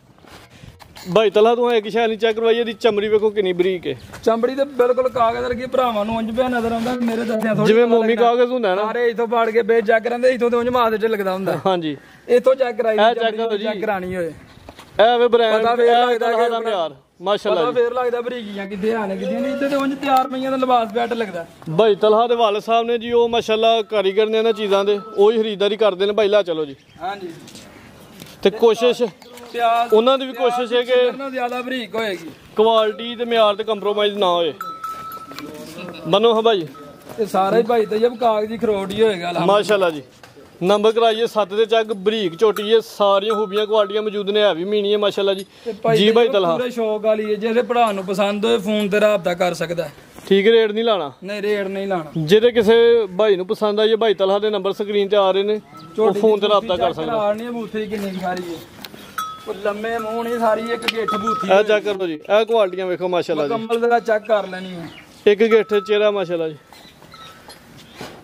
भाई तला तू एक शै नहीं चेक करवाई एदी चमड़ी वेखो किन्नी बरीक है। चमड़ी ते बिल्कुल कागज वर्गी भरावां नूं उंज पिया नजर आउंदा मेरे दस्सिया थोड़ी जिवें मोमी कागज हुंदा ना सारे इथों फाड़ के बे चेक करांदे इथों ते उंज मास ते लगदा हुंदा। हां जी इथों चेक कराई चेक करानी होए ए वे ब्रांड पता फेर लगदा कि यार माशाल्लाह पता फेर लगदा बरीकियां किथे आने किथे नहीं इत्थे ते उंज तैयार पईयां दा लिबास बैट लगदा। भाई तलहा दे वाले साहब ने जी ओ माशाल्लाह कारीगर ने ना चीज़ां दे ओही खरीदारी करदे ने। भाई ला चलो जी। हां जी ते कोशिश ਉਹਨਾਂ ਦੀ ਵੀ ਕੋਸ਼ਿਸ਼ ਹੈ ਕਿ ਜ਼ਿਆਦਾ ਬਰੀਕ ਹੋਏਗੀ ਕੁਆਲਿਟੀ ਤੇ ਮਿਆਰ ਤੇ ਕੰਪਰੋਮਾਈਜ਼ ਨਾ ਹੋਏ। ਬਨੋ ਹਾਂ ਭਾਈ ਤੇ ਸਾਰਾ ਹੀ ਭਾਈ ਤੇ ਜਬ ਕਾਗਜ਼ੀ ਖਰੋਟ ਹੀ ਹੋਏਗਾ ਮਾਸ਼ਾਅੱਲਾ ਜੀ। ਨੰਬਰ ਕਰਾਈਏ 7 ਦੇ ਚੱਕ ਬਰੀਕ ਝੋਟੀ ਹੈ ਸਾਰੀਆਂ ਖੂਬੀਆਂ ਕੁਆਲਿਟੀਆਂ ਮੌਜੂਦ ਨੇ ਹੈ ਵੀ ਮੀਣੀ ਹੈ ਮਾਸ਼ਾਅੱਲਾ ਜੀ। ਜੀ ਭਾਈ ਤਲਹਾ ਪੂਰੇ ਸ਼ੌਕ ਵਾਲੀ ਹੈ ਜਿਹਦੇ ਭਰਾ ਨੂੰ ਪਸੰਦ ਹੋਏ ਫੋਨ ਤੇ ਰਾਬਤਾ ਕਰ ਸਕਦਾ। ਠੀਕ ਰੇਟ ਨਹੀਂ ਲਾਣਾ ਨਹੀਂ ਰੇਟ ਨਹੀਂ ਲਾਣਾ। ਜਿਹਦੇ ਕਿਸੇ ਭਾਈ ਨੂੰ ਪਸੰਦ ਆਈ ਭਾਈ ਤਲਹਾ ਦੇ ਨੰਬਰ ਸਕਰੀਨ ਤੇ ਆ ਰਹੇ ਨੇ ਉਹ ਫੋਨ ਤੇ ਰਾਬਤਾ ਕਰ ਸਕਦਾ। ਨਹੀਂ ਬੂਥੀ ਕਿੰਨੀ ਸਾਰੀ ਹੈ लम्बे मुंह नहीं सारी एक गिठ बूथी ए चेक करो जी ए क्वालिटियां देखो माशाल्लाह जी मुकम्मल जरा चेक कर लेनी है एक गिठ चेहरा माशाल्लाह जी।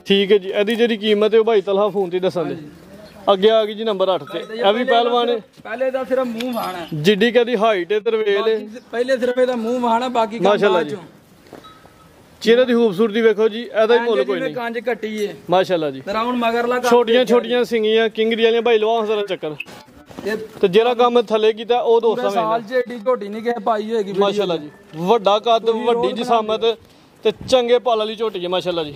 ठीक है जी एदी जेडी कीमत है भाई तलहा फोन ते दसन दे अगे आ गई जी नंबर 8 ते ए भी पहलवान है। पहले दा सिर्फ मुंह वाहना है जिड्डी कदी हाइट है तरवेल है पहले सिर्फ एदा मुंह वाहना बाकी माशाल्लाह जी। चेहरे दी खूबसूरती देखो जी एदा ही मुल कोई नहीं कांज कट्टी है माशाल्लाह जी। राउंड मगरला छोटियां छोटियां सिंगियां किंगरी वाली भाई लवा जरा चक्कर ਤੇ ਜਿਹੜਾ ਕੰਮ ਥੱਲੇ ਕੀਤਾ ਉਹ ਦੋਸਤਾਂ ਵੇਖਣਾ ਸਾਲ ਚ ਏਡੀ ਝੋਟੀ ਨਹੀਂ ਕਿਸੇ ਪਾਈ ਹੋਏਗੀ ਮਾਸ਼ਾਅੱਲਾ ਜੀ। ਵੱਡਾ ਕੱਦ ਵੱਡੀ ਜਿਸਾਮਤ ਤੇ ਚੰਗੇ ਪਾਲ ਵਾਲੀ ਝੋਟੀ ਹੈ ਮਾਸ਼ਾਅੱਲਾ ਜੀ।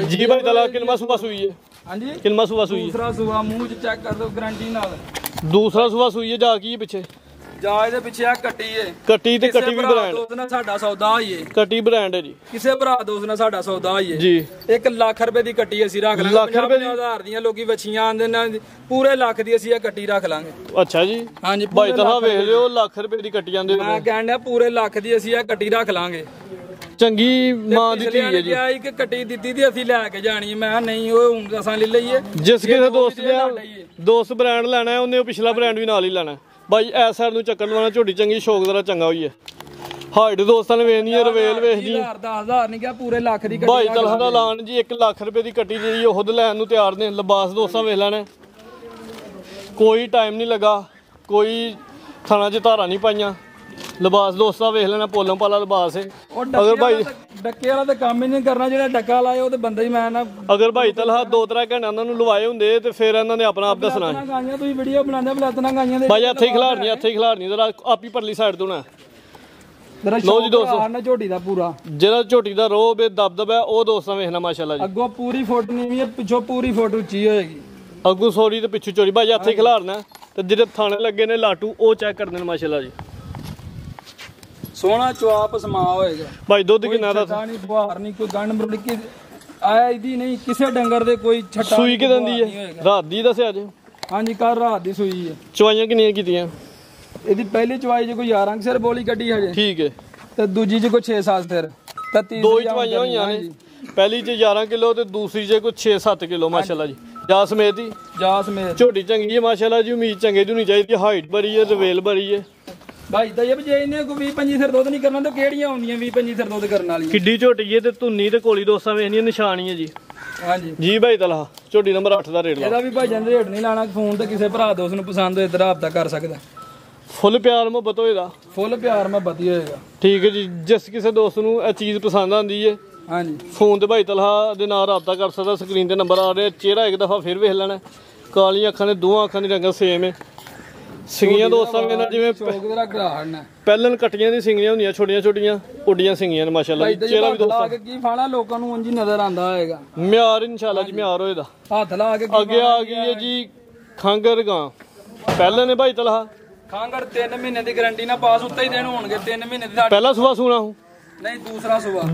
ਜੀ ਭਾਈ ਤਲਾ ਕਿੰਨਾ ਸੁਬਾ ਸੂਈ ਹੈ? ਹਾਂਜੀ ਕਿੰਨਾ ਸੁਬਾ ਸੂਈ ਹੈ? ਦੂਸਰਾ ਸੁਬਾ ਮੂੰਹ ਚ ਚੈੱਕ ਕਰ ਦਿਓ ਗਾਰੰਟੀ ਨਾਲ। ਦੂਸਰਾ ਸੁਬਾ ਸੂਈ ਹੈ ਜਾ ਕੀ ਪਿੱਛੇ ਜਾ ਇਹਦੇ ਪਿੱਛੇ ਆ ਕੱਟੀ ਏ ਕੱਟੀ ਤੇ ਕੱਟੀ ਵੀ ਬ੍ਰਾਂਡ ਦੋਸਤ ਨਾਲ ਸਾਡਾ ਸੌਦਾ ਹੋਈਏ ਕੱਟੀ ਬ੍ਰਾਂਡ ਹੈ ਜੀ। ਕਿਸੇ ਭਰਾ ਦੋਸਤ ਨਾਲ ਸਾਡਾ ਸੌਦਾ ਹੋਈਏ ਜੀ 1 ਲੱਖ ਰੁਪਏ ਦੀ ਕੱਟੀ ਅਸੀਂ ਰੱਖ ਲਾਂਗੇ। ਲੱਖ ਰੁਪਏ ਦੀ 1000 ਦੀਆਂ ਲੋਕੀ ਵੱਛੀਆਂ ਆਂਦੇ ਨੇ ਪੂਰੇ ਲੱਖ ਦੀ ਅਸੀਂ ਇਹ ਕੱਟੀ ਰੱਖ ਲਾਂਗੇ। ਅੱਛਾ ਜੀ ਹਾਂਜੀ ਭਾਈ ਤਲਹਾ ਵੇਖ ਲਿਓ ਲੱਖ ਰੁਪਏ ਦੀ ਕੱਟੀ ਜਾਂਦੇ ਮੈਂ ਕਹਿੰਦਾ ਪੂਰੇ ਲੱਖ ਦੀ ਅਸੀਂ ਇਹ ਕੱਟੀ ਰੱਖ ਲਾਂਗੇ। ਚੰਗੀ ਮਾਂ ਦੀ ਧੀ ਹੈ ਜੀ। ਇੱਕ ਕੱਟੀ ਦਿੱਤੀ ਤੇ ਅਸੀਂ ਲੈ ਕੇ ਜਾਣੀ ਮੈਂ ਨਹੀਂ ਉਹ ਅਸਾਂ ਲੈ ਲਈਏ। ਜਿਸ ਕਿਸੇ ਦੋਸਤ ਨੇ ਦੋਸਤ ਬ੍ਰਾਂਡ ਲੈਣਾ ਹੈ ਉਹਨੇ ਉਹ ਪਿਛਲਾ ਬ੍ਰਾਂਡ ਵੀ ਨਾਲ ਹੀ ਲੈਣਾ। भाई ऐ साइड ਨੂੰ ਚੱਕਰ ਲਵਾਉਣਾ ਝੋਟੀ ਚੰਗੀ ਸ਼ੌਕ ਜ਼ਰਾ ਚੰਗਾ ਹੋਈ ਹੈ। ਹਾਈਟ ਦੋਸਤਾਂ ਨੇ ਵੇਖਣੀ ਹੈ ਰਵੇਲ ਵੇਖਦੀ 10,000 ਨਹੀਂ ਕਿਹਾ ਪੂਰੇ ਲੱਖ ਦੀ ਕੱਟੀ ਭਾਈ ਤਲਹਾ ਦਾ ਐਲਾਨ ਜੀ 1 ਲੱਖ ਰੁਪਏ ਦੀ ਕੱਟੀ ਜਿਹੜੀ ਉਹ ਖੁਦ ਲੈਣ ਨੂੰ ਤਿਆਰ ਨੇ। ਲਿਬਾਸ ਦੋਸਤਾਂ ਵੇਖ ਲੈਣਾ ਕੋਈ ਟਾਈਮ ਨਹੀਂ ਲੱਗਾ ਕੋਈ ਥਾਣਾ 'ਚ ਧਾਰਾ ਨਹੀਂ ਪਾਈਆਂ। ਲਿਬਾਸ ਦੋਸਤਾਂ ਵੇਖ ਲੈਣਾ ਪੋਲਮ ਪਾਲਾ ਲਿਬਾਸ ਹੈ। ਅਗਰ ਭਾਈ ਡੱਕੇ ਵਾਲਾ ਤਾਂ ਕੰਮ ਹੀ ਨਹੀਂ ਕਰਨਾ ਜਿਹੜਾ ਡੱਕਾ ਲਾਏ ਉਹ ਤੇ ਬੰਦਾ ਹੀ ਮੈਂ ਨਾ ਅਗਰ ਭਾਈ ਤਲਹਾ 2-3 ਘੰਟੇ ਉਹਨਾਂ ਨੂੰ ਲਵਾਏ ਹੁੰਦੇ ਤੇ ਫਿਰ ਇਹਨਾਂ ਨੇ ਆਪਣਾ ਆਪ ਦੱਸਣਾ ਗਾਈਆਂ ਤੁਸੀਂ ਵੀਡੀਓ ਬਣਾਉਂਦੇ ਬਲਤਨਾ ਗਾਈਆਂ ਦੇ ਭਾਈ ਇੱਥੇ ਹੀ ਖਿਲਾਰਨੀ ਜ਼ਰਾ ਆਪੀ ਪਰਲੀ ਸਾਈਡ ਤੋਂ ਨਾ। ਲੋ ਜੀ ਦੋਸਤੋ ਝੋਟੀ ਦਾ ਪੂਰਾ ਜਿਹੜਾ ਝੋਟੀ ਦਾ ਰੋਬ ਦਬਦਬ ਹੈ ਉਹ ਦੋਸਤਾਂ ਵੇਖਣਾ ਮਾਸ਼ਾਅੱਲਾ ਜੀ। ਅੱਗੋਂ ਪੂਰੀ ਫੁੱਟ ਨਹੀਂ ਵੀ ਪਿੱਛੋਂ ਪੂਰੀ ਫੁੱਟ ਉੱਚੀ ਹੋਏਗੀ। ਅੱਗੋਂ ਸੋਰੀ ਤੇ ਪਿੱਛੋਂ ਚੋਰੀ ਭਾਈ ਇੱਥੇ ਹੀ ਖਿਲਾਰਨਾ ਤੇ ਜਿਹੜੇ ਥਾਣੇ ਲੱਗੇ ਨੇ ਲਾਟੂ ਉਹ ਚੈੱਕ ਕਰਦੇ ਨੇ ਮਾਸ਼ਾਅੱਲਾ ਜੀ। ਸੋਹਣਾ ਚੁਆਪ ਸਮਾ ਹੋਏਗਾ ਭਾਈ ਦੁੱਧ ਕਿੰਨਾ ਦਾ ਛੱਟਾ ਨਹੀਂ ਬੁਹਾਰ ਨਹੀਂ ਕੋਈ ਗੰਢ ਮਰੜੀ ਕਿ ਆਇਆ ਇਹਦੀ ਨਹੀਂ ਕਿਸੇ ਡੰਗਰ ਦੇ ਕੋਈ ਛੱਟਾ ਸੂਈ ਕਿ ਦਿੰਦੀ ਹੈ ਰਾਤ ਦੀ ਦੱਸਿਆ ਜੀ ਹਾਂਜੀ ਕੱਲ ਰਾਤ ਦੀ ਸੂਈ ਹੈ ਚਵਾਈਆਂ ਕਿੰਨੀਆਂ ਕੀਤੀਆਂ ਇਹਦੀ ਪਹਿਲੀ ਚਵਾਈ 'ਚ ਕੋਈ 11 ਸਿਰ ਬੋਲੀ ਕੱਢੀ ਹਜੇ ਠੀਕ ਹੈ ਤੇ ਦੂਜੀ 'ਚ ਕੋਈ 6-7 ਸਿਰ ਤੇ ਤੀਸਰੀ ਦੋ ਹੀ ਚਵਾਈਆਂ ਹੋਈਆਂ ਨੇ ਪਹਿਲੀ 'ਚ 11 ਕਿਲੋ ਤੇ ਦੂਸਰੀ 'ਚ ਕੋਈ 6-7 ਕਿਲੋ ਮਾਸ਼ਾਅੱਲਾ ਜੀ ਜਾ ਸਮੇਤ ਹੀ ਜਾ ਸਮੇਤ ਝੋਟੀ ਚੰਗੀ ਹੈ ਮਾਸ਼ਾਅੱਲਾ ਜੀ ਉਮੀਦ ਚੰਗੇ ਦੀ ਹੋਣੀ ਚਾਹੀਦੀ ਹਾਈਟ ਬੜੀ ਹੈ ਰਵੇਲ ਬੜੀ ਹੈ ਭਾਈ ਤਾਂ ਇਹ ਜੇ ਇਹਨੇ ਕੋਈ 20-25 ਸਿਰ ਦੁੱਧ ਨਹੀਂ ਕਰਨਾ ਤਾਂ ਕਿਹੜੀਆਂ ਆਉਂਦੀਆਂ 20-25 ਸਿਰ ਦੁੱਧ ਕਰਨ ਵਾਲੀਆਂ ਕਿੱਡੀ ਝੋਟੀ ਹੈ ਤੇ ਧੁੰਨੀ ਤੇ ਕੋਲੀ ਦੋਸਤਾਂ ਵੇਖਣੀਆਂ ਨਿਸ਼ਾਨੀ ਹੈ ਜੀ ਹਾਂਜੀ ਜੀ ਭਾਈ ਤਲਹਾ ਝੋਟੀ ਨੰਬਰ 8 ਦਾ ਰੇਟ ਲਾ ਇਹਦਾ ਵੀ ਭਾਈਜਾਨ ਰੇਟ ਨਹੀਂ ਲਾਣਾ ਫੋਨ ਤੇ ਕਿਸੇ ਭਰਾ ਦੋਸਤ ਨੂੰ ਪਸੰਦ ਹੋਏ ਤਾਂ ਰਾਬਤਾ ਕਰ ਸਕਦਾ ਫੁੱਲ ਪਿਆਰ ਮੁਹੱਬਤ ਹੋਏਗਾ ਫੁੱਲ ਪਿਆਰ ਮੈਂ ਵਧੀਆ ਹੋਏਗਾ ਠੀਕ ਹੈ ਜੀ ਜਿਸ ਕਿਸੇ ਦੋਸਤ ਨੂੰ ਇਹ ਚੀਜ਼ ਪਸੰਦ ਆਂਦੀ ਹੈ ਹਾਂਜੀ ਫੋਨ ਤੇ ਭਾਈ ਤਲਹਾ ਦੇ ਨਾਲ ਰਾਬਤਾ ਕਰ ਸਕਦਾ ਸਕਰੀਨ ਤੇ ਨੰਬਰ ਆ ਰਿਹਾ ਚਿਹਰਾ ਇੱਕ ਦਫਾ ਫਿਰ ਵੇਖ ਲੈਣਾ ਕਾਲੀਆਂ ਅੱਖਾਂ ਨੇ ਦੋਹਾਂ ਅੱਖਾਂ ਦੀ ਰੰਗਤ ਸੇਮ ਹੈ ਸਿੰਗੀਆਂ ਦੋਸਤਾਂ ਵੇਖਣਾ ਜਿਵੇਂ ਚੌਕ ਦਾ ਗਰਾਹਣ ਹੈ ਪਹਿਲਨ ਕਟੀਆਂ ਦੀ ਸਿੰਗੀਆਂ ਹੁੰਦੀਆਂ ਛੋਟੀਆਂ ਛੋਟੀਆਂ ਉੱਡੀਆਂ ਸਿੰਗੀਆਂ ਨੇ ਮਾਸ਼ਾਅੱਲਾ ਜੀ ਚਿਹਰਾ ਵੀ ਲਾ ਦੋਸਤਾਂ ਕੇ ਕੀ ਫਾਣਾ ਲੋਕਾਂ ਨੂੰ ਉਂਝ ਹੀ ਨਜ਼ਰ ਆਂਦਾ ਹੋਏਗਾ ਮਿਆਰ ਇਨਸ਼ਾਅੱਲਾ ਜੀ ਮਿਆਰ ਹੋਏਦਾ ਹੱਥ ਲਾ ਕੇ ਅੱਗੇ ਆ ਗਈ ਹੈ ਜੀ ਖਾਂਗਰ ਗਾਂ ਪਹਿਲਾਂ ਨੇ ਭਾਈ ਤਲਹਾ ਖਾਂਗਰ 3 ਮਹੀਨੇ ਦੀ ਗਾਰੰਟੀ ਨਾਲ ਪਾਸ ਉੱਤੇ ਹੀ ਦੇਣ ਹੋਣਗੇ 3 ਮਹੀਨੇ ਦੀ ਪਹਿਲਾ ਸੁਬਾ ਸੂਣਾ ਹੂੰ ਨਹੀਂ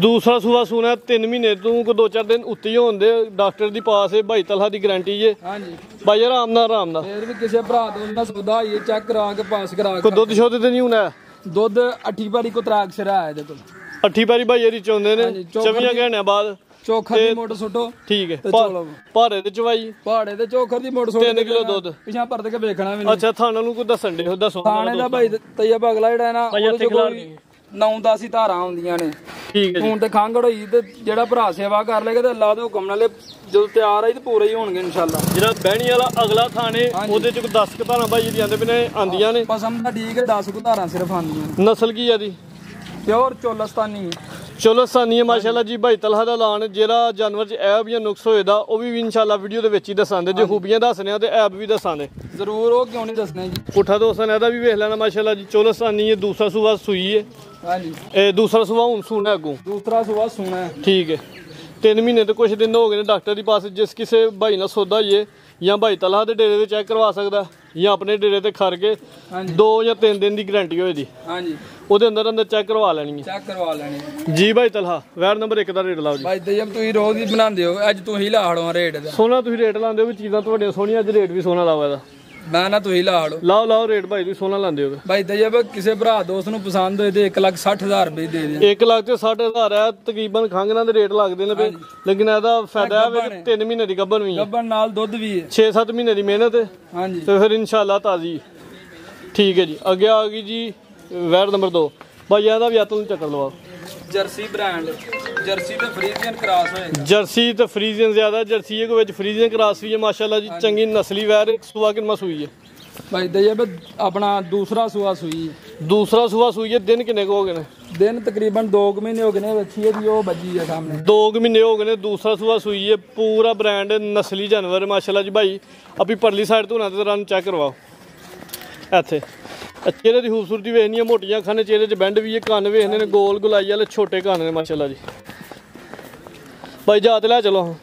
ਦੂਸਰਾ ਸੂਆ ਸੂਣਾ 3 ਮਹੀਨੇ ਤੋਂ ਕੋ 2-4 ਦਿਨ ਉੱਤੇ ਹੀ ਹੋਣ ਦੇ ਡਾਕਟਰ ਦੀ ਪਾਸ ਹੈ ਭਾਈ ਤਲਹਾ ਦੀ ਗਾਰੰਟੀ ਜੇ ਹਾਂਜੀ ਭਾਈ ਆਰਾਮ ਨਾਲ ਫੇਰ ਵੀ ਕਿਸੇ ਭਰਾ ਤੋਂ ਨਾ ਸੌਦਾ ਹੋਈਏ ਚੈੱਕ ਕਰਾ ਕੇ ਪਾਸ ਕਰਾ ਕੋ ਕੇ ਦੁੱਧ ਸ਼ੋਧ ਤੇ ਨਹੀਂ ਹੋਣਾ ਦੁੱਧ 8 ਵਾਰੀ ਕੋ ਤਰਾਕ ਸਿਰਾ ਆਇਆ ਇਹਦੇ ਕੋਲ 8 ਵਾਰੀ ਭਾਈ ਇਹਦੀ ਚੋਂਦੇ ਨੇ 24 ਘੰਟਿਆਂ ਬਾਅਦ ਚੋਖਰ ਦੀ ਮੋਟ ਸੁੱਟੋ ਠੀਕ ਹੈ ਤੇ ਚਲੋ ਭਾਰੇ ਤੇ ਚਵਾਈ ਪਹਾੜੇ ਤੇ ਚੋਖਰ ਦੀ ਮੋਟ ਸੁੱਟ 3 ਕਿਲੋ ਦੁੱਧ ਪਿਛਾਂ ਪਰਦ ਕੇ ਵੇਖਣਾ ਵੀ ਨਹੀਂ ਅੱਛਾ ਥਾਣਾ ਨੂੰ ਕੋਈ ਦੱਸਣ ਦੇ ਦੱਸੋ ਥਾਣੇ ਦਾ ਭਾਈ ਤਈਆ ਅਗਲਾ ਜਿਹੜਾ ਨਾ ਉਹਦੇ ਕੋਲ 9-10 ਹੀ ਧਾਰਾਂ ਆਉਂਦੀਆਂ ਨੇ ਠੀਕ ਹੈ ਜੀ ਹੁਣ ਤੇ ਖਾਂਗੜ ਹੋਈ ਤੇ ਜਿਹੜਾ ਭਰਾ ਸੇਵਾ ਕਰ ਲੇਗਾ ਤੇ ਅੱਲਾਹ ਦੇ ਹੁਕਮ ਨਾਲੇ ਜਦੋਂ ਤਿਆਰ ਆਈ ਤੇ ਪੂਰੇ ਹੀ ਹੋਣਗੇ ਇਨਸ਼ਾਅੱਲਾ ਜਿਹੜਾ ਬਹਿਣੀ ਵਾਲਾ ਅਗਲਾ ਥਾਣੇ ਉਹਦੇ ਚ ਕੋਈ 10 ਧਾਰਾਂ ਭਾਈ ਜੀ ਆਂਦੇ ਪਏ ਆਂਦੀਆਂ ਨੇ ਪਸਮ ਤਾਂ ਠੀਕ ਹੈ 10 ਕੁ ਧਾਰਾਂ ਸਿਰਫ ਆਉਂਦੀਆਂ ਨੇ ਨਸਲ ਕੀ ਆ ਦੀ ਪਿਓਰ ਚੋਲਸਤਾਨੀ ਚਲੋ ਸਾਨੀ ਮਾਸ਼ਾਅੱਲਾ ਜੀ ਭਾਈ ਤਲਹਾ ਦਾ ਐਲਾਨ ਜਿਹੜਾ ਜਾਨਵਰ 'ਚ ਐਬ ਜਾਂ ਨੁਕਸ ਹੋਏਦਾ ਉਹ ਵੀ ਇਨਸ਼ਾਅੱਲਾ ਵੀਡੀਓ ਦੇ ਵਿੱਚ ਹੀ ਦੱਸਾਂਦੇ ਜੇ ਖੂਬੀਆਂ ਦੱਸਣੇ ਆ ਤੇ ਐਬ ਵੀ ਦੱਸਾਂਦੇ ਜ਼ਰੂਰ ਉਹ ਕਿਉਂ ਨਹੀਂ ਦੱਸਣੇ ਜੀ ਪੁੱਠਾ ਦੋਸਤਾਂ ਨੇ ਇਹਦਾ ਵੀ ਵੇਖ ਲੈਣਾ ਮਾਸ਼ਾਅੱਲਾ ਜੀ ਚਲੋ ਸਾਨੀ ਇਹ ਦੂਸਰਾ ਸੂਆ ਸੂਈ ਹੈ ਹਾਂਜੀ ਇਹ ਦੂਸਰਾ ਸੂਆ ਹੁਣ ਸੂਣਾ ਅੱਗੋਂ ਦੂਸਰਾ ਸੁਬਾ ਸੁਣਾ ਹੈ ਠੀਕ ਹੈ 3 ਮਹੀਨੇ ਤੇ ਕੁਝ ਦਿਨ ਹੋ ਗਏ ਨੇ ਡਾਕਟਰ ਦੀ ਪਾਸ ਜਿਸ ਕਿਸੇ ਭਾਈ ਨਾਲ ਸੌਦਾ ਹੋਈਏ ਜਾਂ ਭਾਈ ਤਲਹਾ ਦੇ ਡੇਰੇ ਤੇ ਚੈੱਕ ਕਰਵਾ ਸਕਦਾ ਜਾਂ ਆਪਣੇ ਡੇਰੇ ਤੇ ਖੜ ਕੇ 2 ਜਾਂ 3 ਦਿਨ ਦੀ ਗਾਰੰਟੀ ਹੋਏ ਦੀ ਹਾਂਜੀ ਉਹਦੇ ਅੰਦਰ ਚੈੱਕ ਕਰਵਾ ਲੈਣੀ ਹੈ ਚੈੱਕ ਕਰਵਾ ਲੈਣੀ ਜੀ ਭਾਈ ਤਲਹਾ ਵੈਰ ਨੰਬਰ 1 ਦਾ ਰੇਟ ਲਾਓ ਜੀ ਭਾਈ ਦਯਬ ਤੁਸੀਂ ਰੋਜ਼ ਹੀ ਬਣਾਉਂਦੇ ਹੋ ਅੱਜ ਤੂੰ ਹੀ ਲਾੜੋ ਰੇਟ ਦਾ ਸੋਨਾ ਤੁਸੀਂ ਰੇਟ ਲਾਉਂਦੇ ਹੋ ਵੀ ਚੀਜ਼ਾਂ ਤੁਹਾਡੀਆਂ ਸੋਹਣੀਆਂ ਅੱਜ ਰੇਟ ਵੀ ਸੋਨਾ ਲਾਓ ਇਹਦਾ ਮੈਂ ਨਾ ਤੁਸੀਂ ਲਾੜੋ ਲਾਓ ਰੇਟ ਭਾਈ ਤੁਸੀਂ ਸੋਨਾ ਲਾਉਂਦੇ ਹੋ ਭਾਈ ਦਯਬ ਕਿਸੇ ਭਰਾ ਦੋਸਤ ਨੂੰ ਪਸੰਦ ਹੋਏ ਤੇ 1,60,000 ਰੁਪਏ ਦੇ ਦੇ 1 ਲੱਖ ਤੇ 60,000 ਹੈ ਤਕਰੀਬਨ ਖੰਗਨਾਂ ਦੇ ਰੇਟ ਲੱਗਦੇ ਨੇ ਲੇਕਿਨ ਇਹਦਾ ਫਾਇਦਾ ਹੈ ਵੀ 3 ਮਹੀਨੇ ਦੀ ਗੱਭਣ ਵੀ ਹੈ ਗੱਬਣ ਨਾਲ ਦੁੱਧ ਵੀ ਹੈ 6-7 ਮਹੀਨੇ ਦੀ ਮਿਹਨਤ ਹੈ ਹਾਂਜੀ ਤੇ ਫਿਰ ਇਨਸ਼ਾਅੱਲਾ ਤਾਜ਼ੀ ਠੀਕ ਹੈ ਜੀ ਅੱਗੇ ਆ ਗਈ ਜੀ ਵੈਰ ਨੰਬਰ 2 ਭਾਈ ਇਹਦਾ ਵੀ ਆਤਲ ਨੂੰ ਚੱਕਰ ਲਵਾਓ ਜਰਸੀ ਬ੍ਰਾਂਡ ਜਰਸੀ ਤੇ ਫਰੀਜ਼ੀਅਨ ਕ੍ਰਾਸ ਹੋਏਗਾ ਜਰਸੀ ਤੇ ਫਰੀਜ਼ੀਅਨ ਜ਼ਿਆਦਾ ਜਰਸੀ ਦੇ ਵਿੱਚ ਫਰੀਜ਼ੀਅਨ ਕ੍ਰਾਸ ਵੀ ਹੈ ਮਾਸ਼ਾਅੱਲਾ ਜੀ ਚੰਗੀ ਨਸਲੀ ਵੈਰ ਸੁਆ ਕਿੰਨਾ ਸੂਈ ਹੈ ਭਾਈ ਦਯਬ ਆਪਣਾ ਦੂਸਰਾ ਸੂਆ ਸੂਈ ਦੂਸਰਾ ਸੂਆ ਸੂਈ ਹੈ ਦਿਨ ਕਿੰਨੇ ਕੁ ਹੋ ਗਏ ਨੇ ਦਿਨ ਤਕਰੀਬਨ 2 ਮਹੀਨੇ ਹੋ ਗਏ ਨੇ ਬੱਚੀ ਇਹਦੀ ਉਹ ਬੱਜੀ ਹੈ ਸਾਹਮਣੇ 2 ਮਹੀਨੇ ਹੋ ਗਏ ਨੇ ਦੂਸਰਾ ਸੂਆ ਸੂਈ ਹੈ ਪੂਰਾ ਬ੍ਰਾਂਡ ਨਸਲੀ ਜਾਨਵਰ ਮਾਸ਼ਾਅੱਲਾ ਜੀ ਭਾਈ ਆਪਣੀ ਪਰਲੀ ਸਾਈਡ ਤੋਂ ਨਾ ਤੇ ਰਨ ਚੈੱਕ ਕਰਵਾਓ ਇੱਥੇ ਚਿਹਰੇ ਦੀ ਖੂਬਸੂਰਤੀ ਵੇਖਣੀ ਹੈ ਮੋਟੀਆਂ ਅੱਖਾਂ ਨੇ ਚਿਹਰੇ 'ਚ ਬੈਂਡ ਵੀ ਹੈ ਕੰਨ ਵੇਖਣੇ ਨੇ ਗੋਲ ਗੁਲਾਈ ਵਾਲੇ ਛੋਟੇ ਕੰਨ ਨੇ ਮਾਸ਼ਾਅੱਲਾ ਜੀ ਭਾਈ ਜਾ ਤੇ ਲੈ ਚਲੋ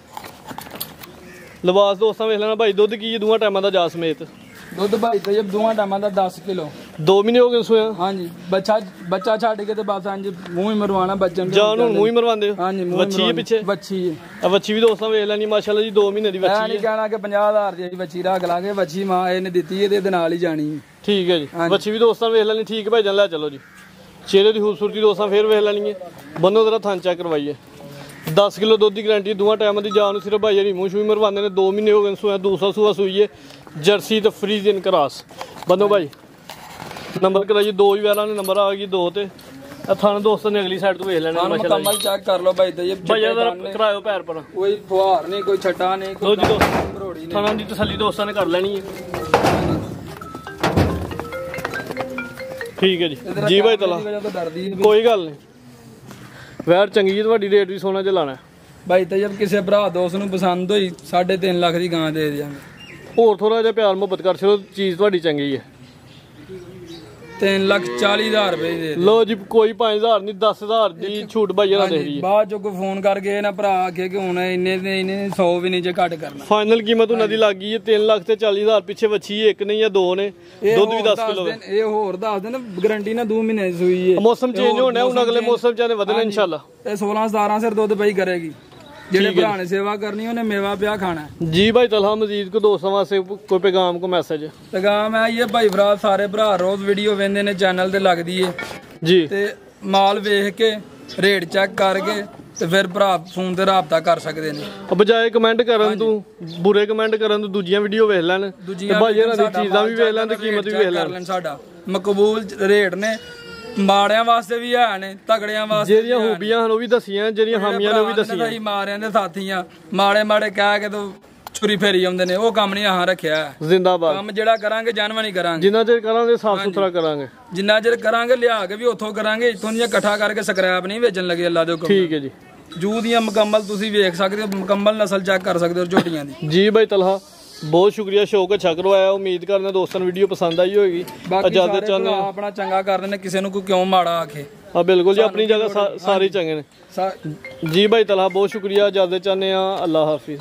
ਲਿਬਾਸ ਦੋਸਤਾਂ ਵੇਖ ਲੈਣਾ ਭਾਈ ਦੁੱਧ ਕੀ ਦੋਵਾਂ ਟਾਈਮਾਂ ਦਾ ਜਾ ਸਮੇਤ ਦੁੱਧ ਭਾਈ ਦਯਬ ਦੋਵਾਂ ਟਾਈਮਾਂ ਦਾ 10 ਕਿਲੋ 2 ਮਹੀਨੇ ਹੋ ਗਏ ਸੋਇਆ ਹਾਂਜੀ ਬੱਚਾ ਛੱਡ ਕੇ ਤੇ ਬਸ ਅੰਜ ਮੂੰਹ ਹੀ ਮਰਵਾਣਾ ਬੱਚਨ ਨੂੰ ਜਾਨ ਹੁਣ ਮੂੰਹ ਹੀ ਮਰਵਾਉਂਦੇ ਹੋ ਹਾਂਜੀ ਮੂੰਹ ਵੱਛੀ ਹੈ ਪਿੱਛੇ ਬੱਚੀ ਹੈ ਆ ਵੱਛੀ ਵੀ ਦੋਸਤਾਂ ਵੇਖ ਲੈਣੀ ਮਾਸ਼ਾਅੱਲਾ ਜੀ 2 ਮਹੀਨੇ ਦੀ ਮੈਂ ਵੱਛੀ ਨਹੀਂ ਹੈ ਕਹਿਣਾ ਕਿ 50,000 ਦੀ ਬੱਚੀ ਰੱਖ ਲਾਂਗੇ ਬੱਚੀ ਮਾਂ ਇਹਨੇ ਦਿੱਤੀ ਹੈ ਤੇ ਇਹਦੇ ਨਾਲ ਹੀ ਜਾਣੀ ਹੈ ਠੀਕ ਹੈ ਜੀ ਵੱਛੀ ਵੀ ਦੋਸਤਾਂ ਵੇਖ ਲੈਣੀ ਠੀਕ ਭਾਈ ਜਾਨ ਲੈ ਚਲੋ ਜੀ ਚਿਹਰੇ ਦੀ ਖੂਬਸੂਰਤੀ ਦੋਸਤਾਂ ਫੇਰ ਵੇਖ ਲੈਣੀ ਹੈ ਬੰਨੋ ਜ਼ਰਾ ਥਣ ਚੈੱਕ ਕਰਵਾਈਏ 10 ਕਿਲੋ ਦੁੱਧ ਦੀ ਗਾਰੰਟੀ ਦੋਵਾਂ ਟਾਈਮਾਂ ਦੀ ਜਾਨ ਨੂੰ ਸਿਰਫ ਭਾਈ ਜਿਹੜੀ ਮੂੰਹ ਸ਼ੂਈ ਮਰਵਾਉਂਦੇ ਨੇ 2 ਮਹੀਨੇ ਹੋ ਗਏ ਸੂਆ ਦੂਸਰਾ ਸੂਆ ਸੂਈ ਹੈ ਜਰਸੀ ਤੇ ਫਰੀਜ਼ੀਅਨ ਕ੍ਰਾਸ ਬੰਨੋ ਭਾਈ ਨੰਬਰ ਕਰਾਈ 2 ਹੀ ਵਾਰਾਂ ਨੇ ਨੰਬਰ ਆ ਗਈ 2 ਤੇ ਆ ਥਣ ਦੋਸਤਾਂ ਨੇ ਅਗਲੀ ਸਾਈਡ ਤੋਂ ਵੇਖ ਲੈਣਾ ਮਾਸ਼ਾਅੱਲਾ ਮੁਕੰਮਲ ਚੈੱਕ ਕਰ ਲਓ ਭਾਈ ਦਯਬ ਭਾਈ ਜਰਾ ਕਰਾਇਓ ਪੈਰ ਪਰ ਕੋਈ ਫੁਹਾਰ ਨਹੀਂ ਕੋਈ ਛੱਟਾ ਨਹੀਂ ਲੋ ਕੋਈ ਜੀ ਭਰੋੜੀ ਨਹੀਂ ਥਣਾਂ ਦੀ ਤਸੱਲੀ ਦੋਸਤਾਂ ਨੇ ਕਰ ਲੈਣੀ ਹੈ ਠੀਕ ਹੈ ਜੀ ਭਾਈ ਤਲਾ ਡਰਦੀ ਕੋਈ ਗੱਲ ਨਹੀਂ ਵੈਰ ਚੰਗੀ ਹੈ ਤੁਹਾਡੀ ਰੇਟ ਵੀ ਸੋਨਾ ਚ ਲਾਣਾ ਭਾਈ ਦਯਬ ਕਿਸੇ ਭਰਾ ਦੋਸਤ ਨੂੰ ਪਸੰਦ ਹੋਈ 3.5 ਲੱਖ ਦੀ ਗਾਂ ਦੇ ਦਿਆਂਗੇ ਹੋਰ ਥੋੜਾ ਜਿਹਾ ਪਿਆਰ ਮੁਹੱਬਤ ਕਰ ਛੋ ਚੀਜ਼ ਤੁਹਾਡੀ ਚੰਗੀ ਹੈ 3,40,000 ਰੁਪਏ ਦੇ ਲੋ ਜੀ ਕੋਈ 5000 ਨਹੀਂ 10000 ਦੀ ਛੂਟ ਭਾਈ ਨਾਲ ਦੇ ਰਹੀ ਹੈ। ਬਾਅਦ ਚੋਂ ਕੋਈ ਫੋਨ ਕਰਕੇ ਨਾ ਭਰਾ ਆਖੇ ਕਿ ਹੁਣ ਇੰਨੇ 100 ਵੀ ਨਹੀਂ ਜੇ ਘੱਟ ਕਰਨਾ। ਫਾਈਨਲ ਕੀਮਤ ਉਹਨਾਂ ਦੀ ਲੱਗ ਗਈ ਹੈ 3,40,000 ਪਿੱਛੇ ਵੱਛੀ ਇੱਕ ਨਹੀਂ ਜਾਂ ਦੋ ਨੇ, ਦੁੱਧ ਵੀ 10 ਕਿਲੋ ਹੈ। ਇਹ ਹੋਰ ਦੱਸ ਦੇਣ ਗਾਰੰਟੀ ਨਾਲ 2 ਮਹੀਨੇ ਦੀ ਸੂਈ ਹੈ। ਮੌਸਮ ਚੇਂਜ ਹੋਣਾ ਹੁਣ ਅਗਲੇ ਮੌਸਮ ਚ ਵਧਣਾ ਇਨਸ਼ਾਅੱਲਾ। ਇਹ 16-17 ਸਿਰ ਦੁੱਧ ਪਈ ਕਰੇਗੀ। ਜਿਹੜੇ ਭਰਾ ਨੇ ਸੇਵਾ ਕਰਨੀ ਉਹਨੇ ਮੇਵਾ ਪਿਆ ਖਾਣਾ। जी भाई तलहा मजीद को दोस्तों वास्ते कोई पैगाम को मैसेज ਪੈਗਾਮ ਹੈ ਇਹ ਭਾਈ ਭਰਾ ਸਾਰੇ ਭਰਾ ਰੋਜ਼ ਵੀਡੀਓ ਵੇਖਦੇ ਨੇ ਚੈਨਲ ਤੇ ਲੱਗਦੀ ਏ जी ਤੇ ਮਾਲ ਵੇਖ ਕੇ ਰੇਟ ਚੈੱਕ ਕਰਕੇ ਤੇ ਫਿਰ ਭਰਾ ਫੋਨ ਤੇ ਰਾਬਤਾ ਕਰ ਸਕਦੇ ਨੇ। ਬਜਾਏ ਕਮੈਂਟ ਕਰਨ ਤੂੰ ਬੁਰੇ ਕਮੈਂਟ ਕਰਨ ਤੂੰ ਦੂਜੀਆਂ ਵੀਡੀਓ ਵੇਖ ਲੈਣ ਤੇ ਭਾਈ ਇਹਨਾਂ ਦੀ ਚੀਜ਼ਾਂ ਵੀ ਵੇਖ ਲੈਣ ਤੇ ਕੀਮਤ ਵੀ ਵੇਖ ਲੈਣ। ਸਾਡਾ ਮਕਬੂਲ ਰੇਟ ਨੇ, ਮਾੜਿਆਂ ਵਾਸਤੇ ਵੀ ਹੈ ਨੇ, ਤਗੜਿਆਂ ਵਾਸਤੇ ਜਿਹੜੀਆਂ ਖੂਬੀਆਂ ਹਨ ਉਹ ਵੀ ਦੱਸੀਆਂ, ਜਿਹੜੀਆਂ ਹਾਮੀਆਂ ਨੇ ਉਹ ਵੀ ਦੱਸੀਆਂ। ਅਸੀਂ ਮਾਰਿਆਂ ਦੇ ਸਾਥੀਆਂ ਮਾੜੇ ਮਾੜੇ ਕਹਿ ਕੇ ਤੂੰ ਛੁਰੀ ਫੇਰੀ ਆਉਂਦੇ ਨੇ, ਉਹ ਕੰਮ ਨਹੀਂ ਆਹਾਂ ਰੱਖਿਆ। ਜ਼ਿੰਦਾਬਾਦ। ਕੰਮ ਜਿਹੜਾ ਕਰਾਂਗੇ ਜਾਨਵਾ ਨਹੀਂ ਕਰਾਂਗੇ, ਜਿੰਨਾ ਚਿਰ ਕਰਾਂਗੇ ਸਾਫ ਸੁਥਰਾ ਕਰਾਂਗੇ, ਜਿੰਨਾ ਚਿਰ ਕਰਾਂਗੇ ਲਿਆ ਕੇ ਵੀ ਉੱਥੋਂ ਕਰਾਂਗੇ, ਇੱਥੋਂ ਦੀਆਂ ਇਕੱਠਾ ਕਰਕੇ ਸਕ੍ਰੈਪ ਨਹੀਂ ਵੇਚਣ ਲੱਗੇ ਅੱਲਾ ਦੇ ਹੁਕਮ। ਠੀਕ ਹੈ ਜੀ। ਜੂ ਦੀਆਂ ਮੁਕੰਮਲ ਤੁਸੀਂ ਵੇਖ ਸਕਦੇ ਹੋ, ਮੁਕੰਮਲ ਨਸਲ ਚੈੱਕ ਕਰ ਸਕਦੇ ਹੋ ਝੋਟੀਆਂ ਦੀ। ਜੀ ਭਾਈ ਤਲਹਾ ਬਹੁਤ ਸ਼ੁਕਰੀਆ, ਸ਼ੌਕ ਅੱਛਾ ਕਰਵਾਇਆ। ਉਮੀਦ ਕਰਦਾ ਦੋਸਤਾਂ ਨੂੰ ਵੀਡੀਓ ਪਸੰਦ ਆਈ ਹੋਏਗੀ। ਬਾਕੀ ਸਾਰੇ ਭਰਾ ਆਪਣਾ ਚੰਗਾ ਕਰਦੇ ਨੇ, ਕਿਸੇ ਨੂੰ ਕੋਈ ਕਿਉਂ ਮਾੜਾ ਆਖੇ। ਹਾਂ ਬਿਲਕੁਲ ਜੀ, ਆਪਣੀ ਜਗ੍ਹਾ ਸਾਰੇ ਚੰਗੇ ਨੇ। ਜੀ ਭਾਈ ਤਲਹਾ ਬਹੁਤ ਸ਼ੁਕਰੀਆ, ਇਜਾਜ਼ਤ ਚਾਹੁੰਦੇ ਆ। ਅੱਲਾ ਹਾਫਿਜ਼।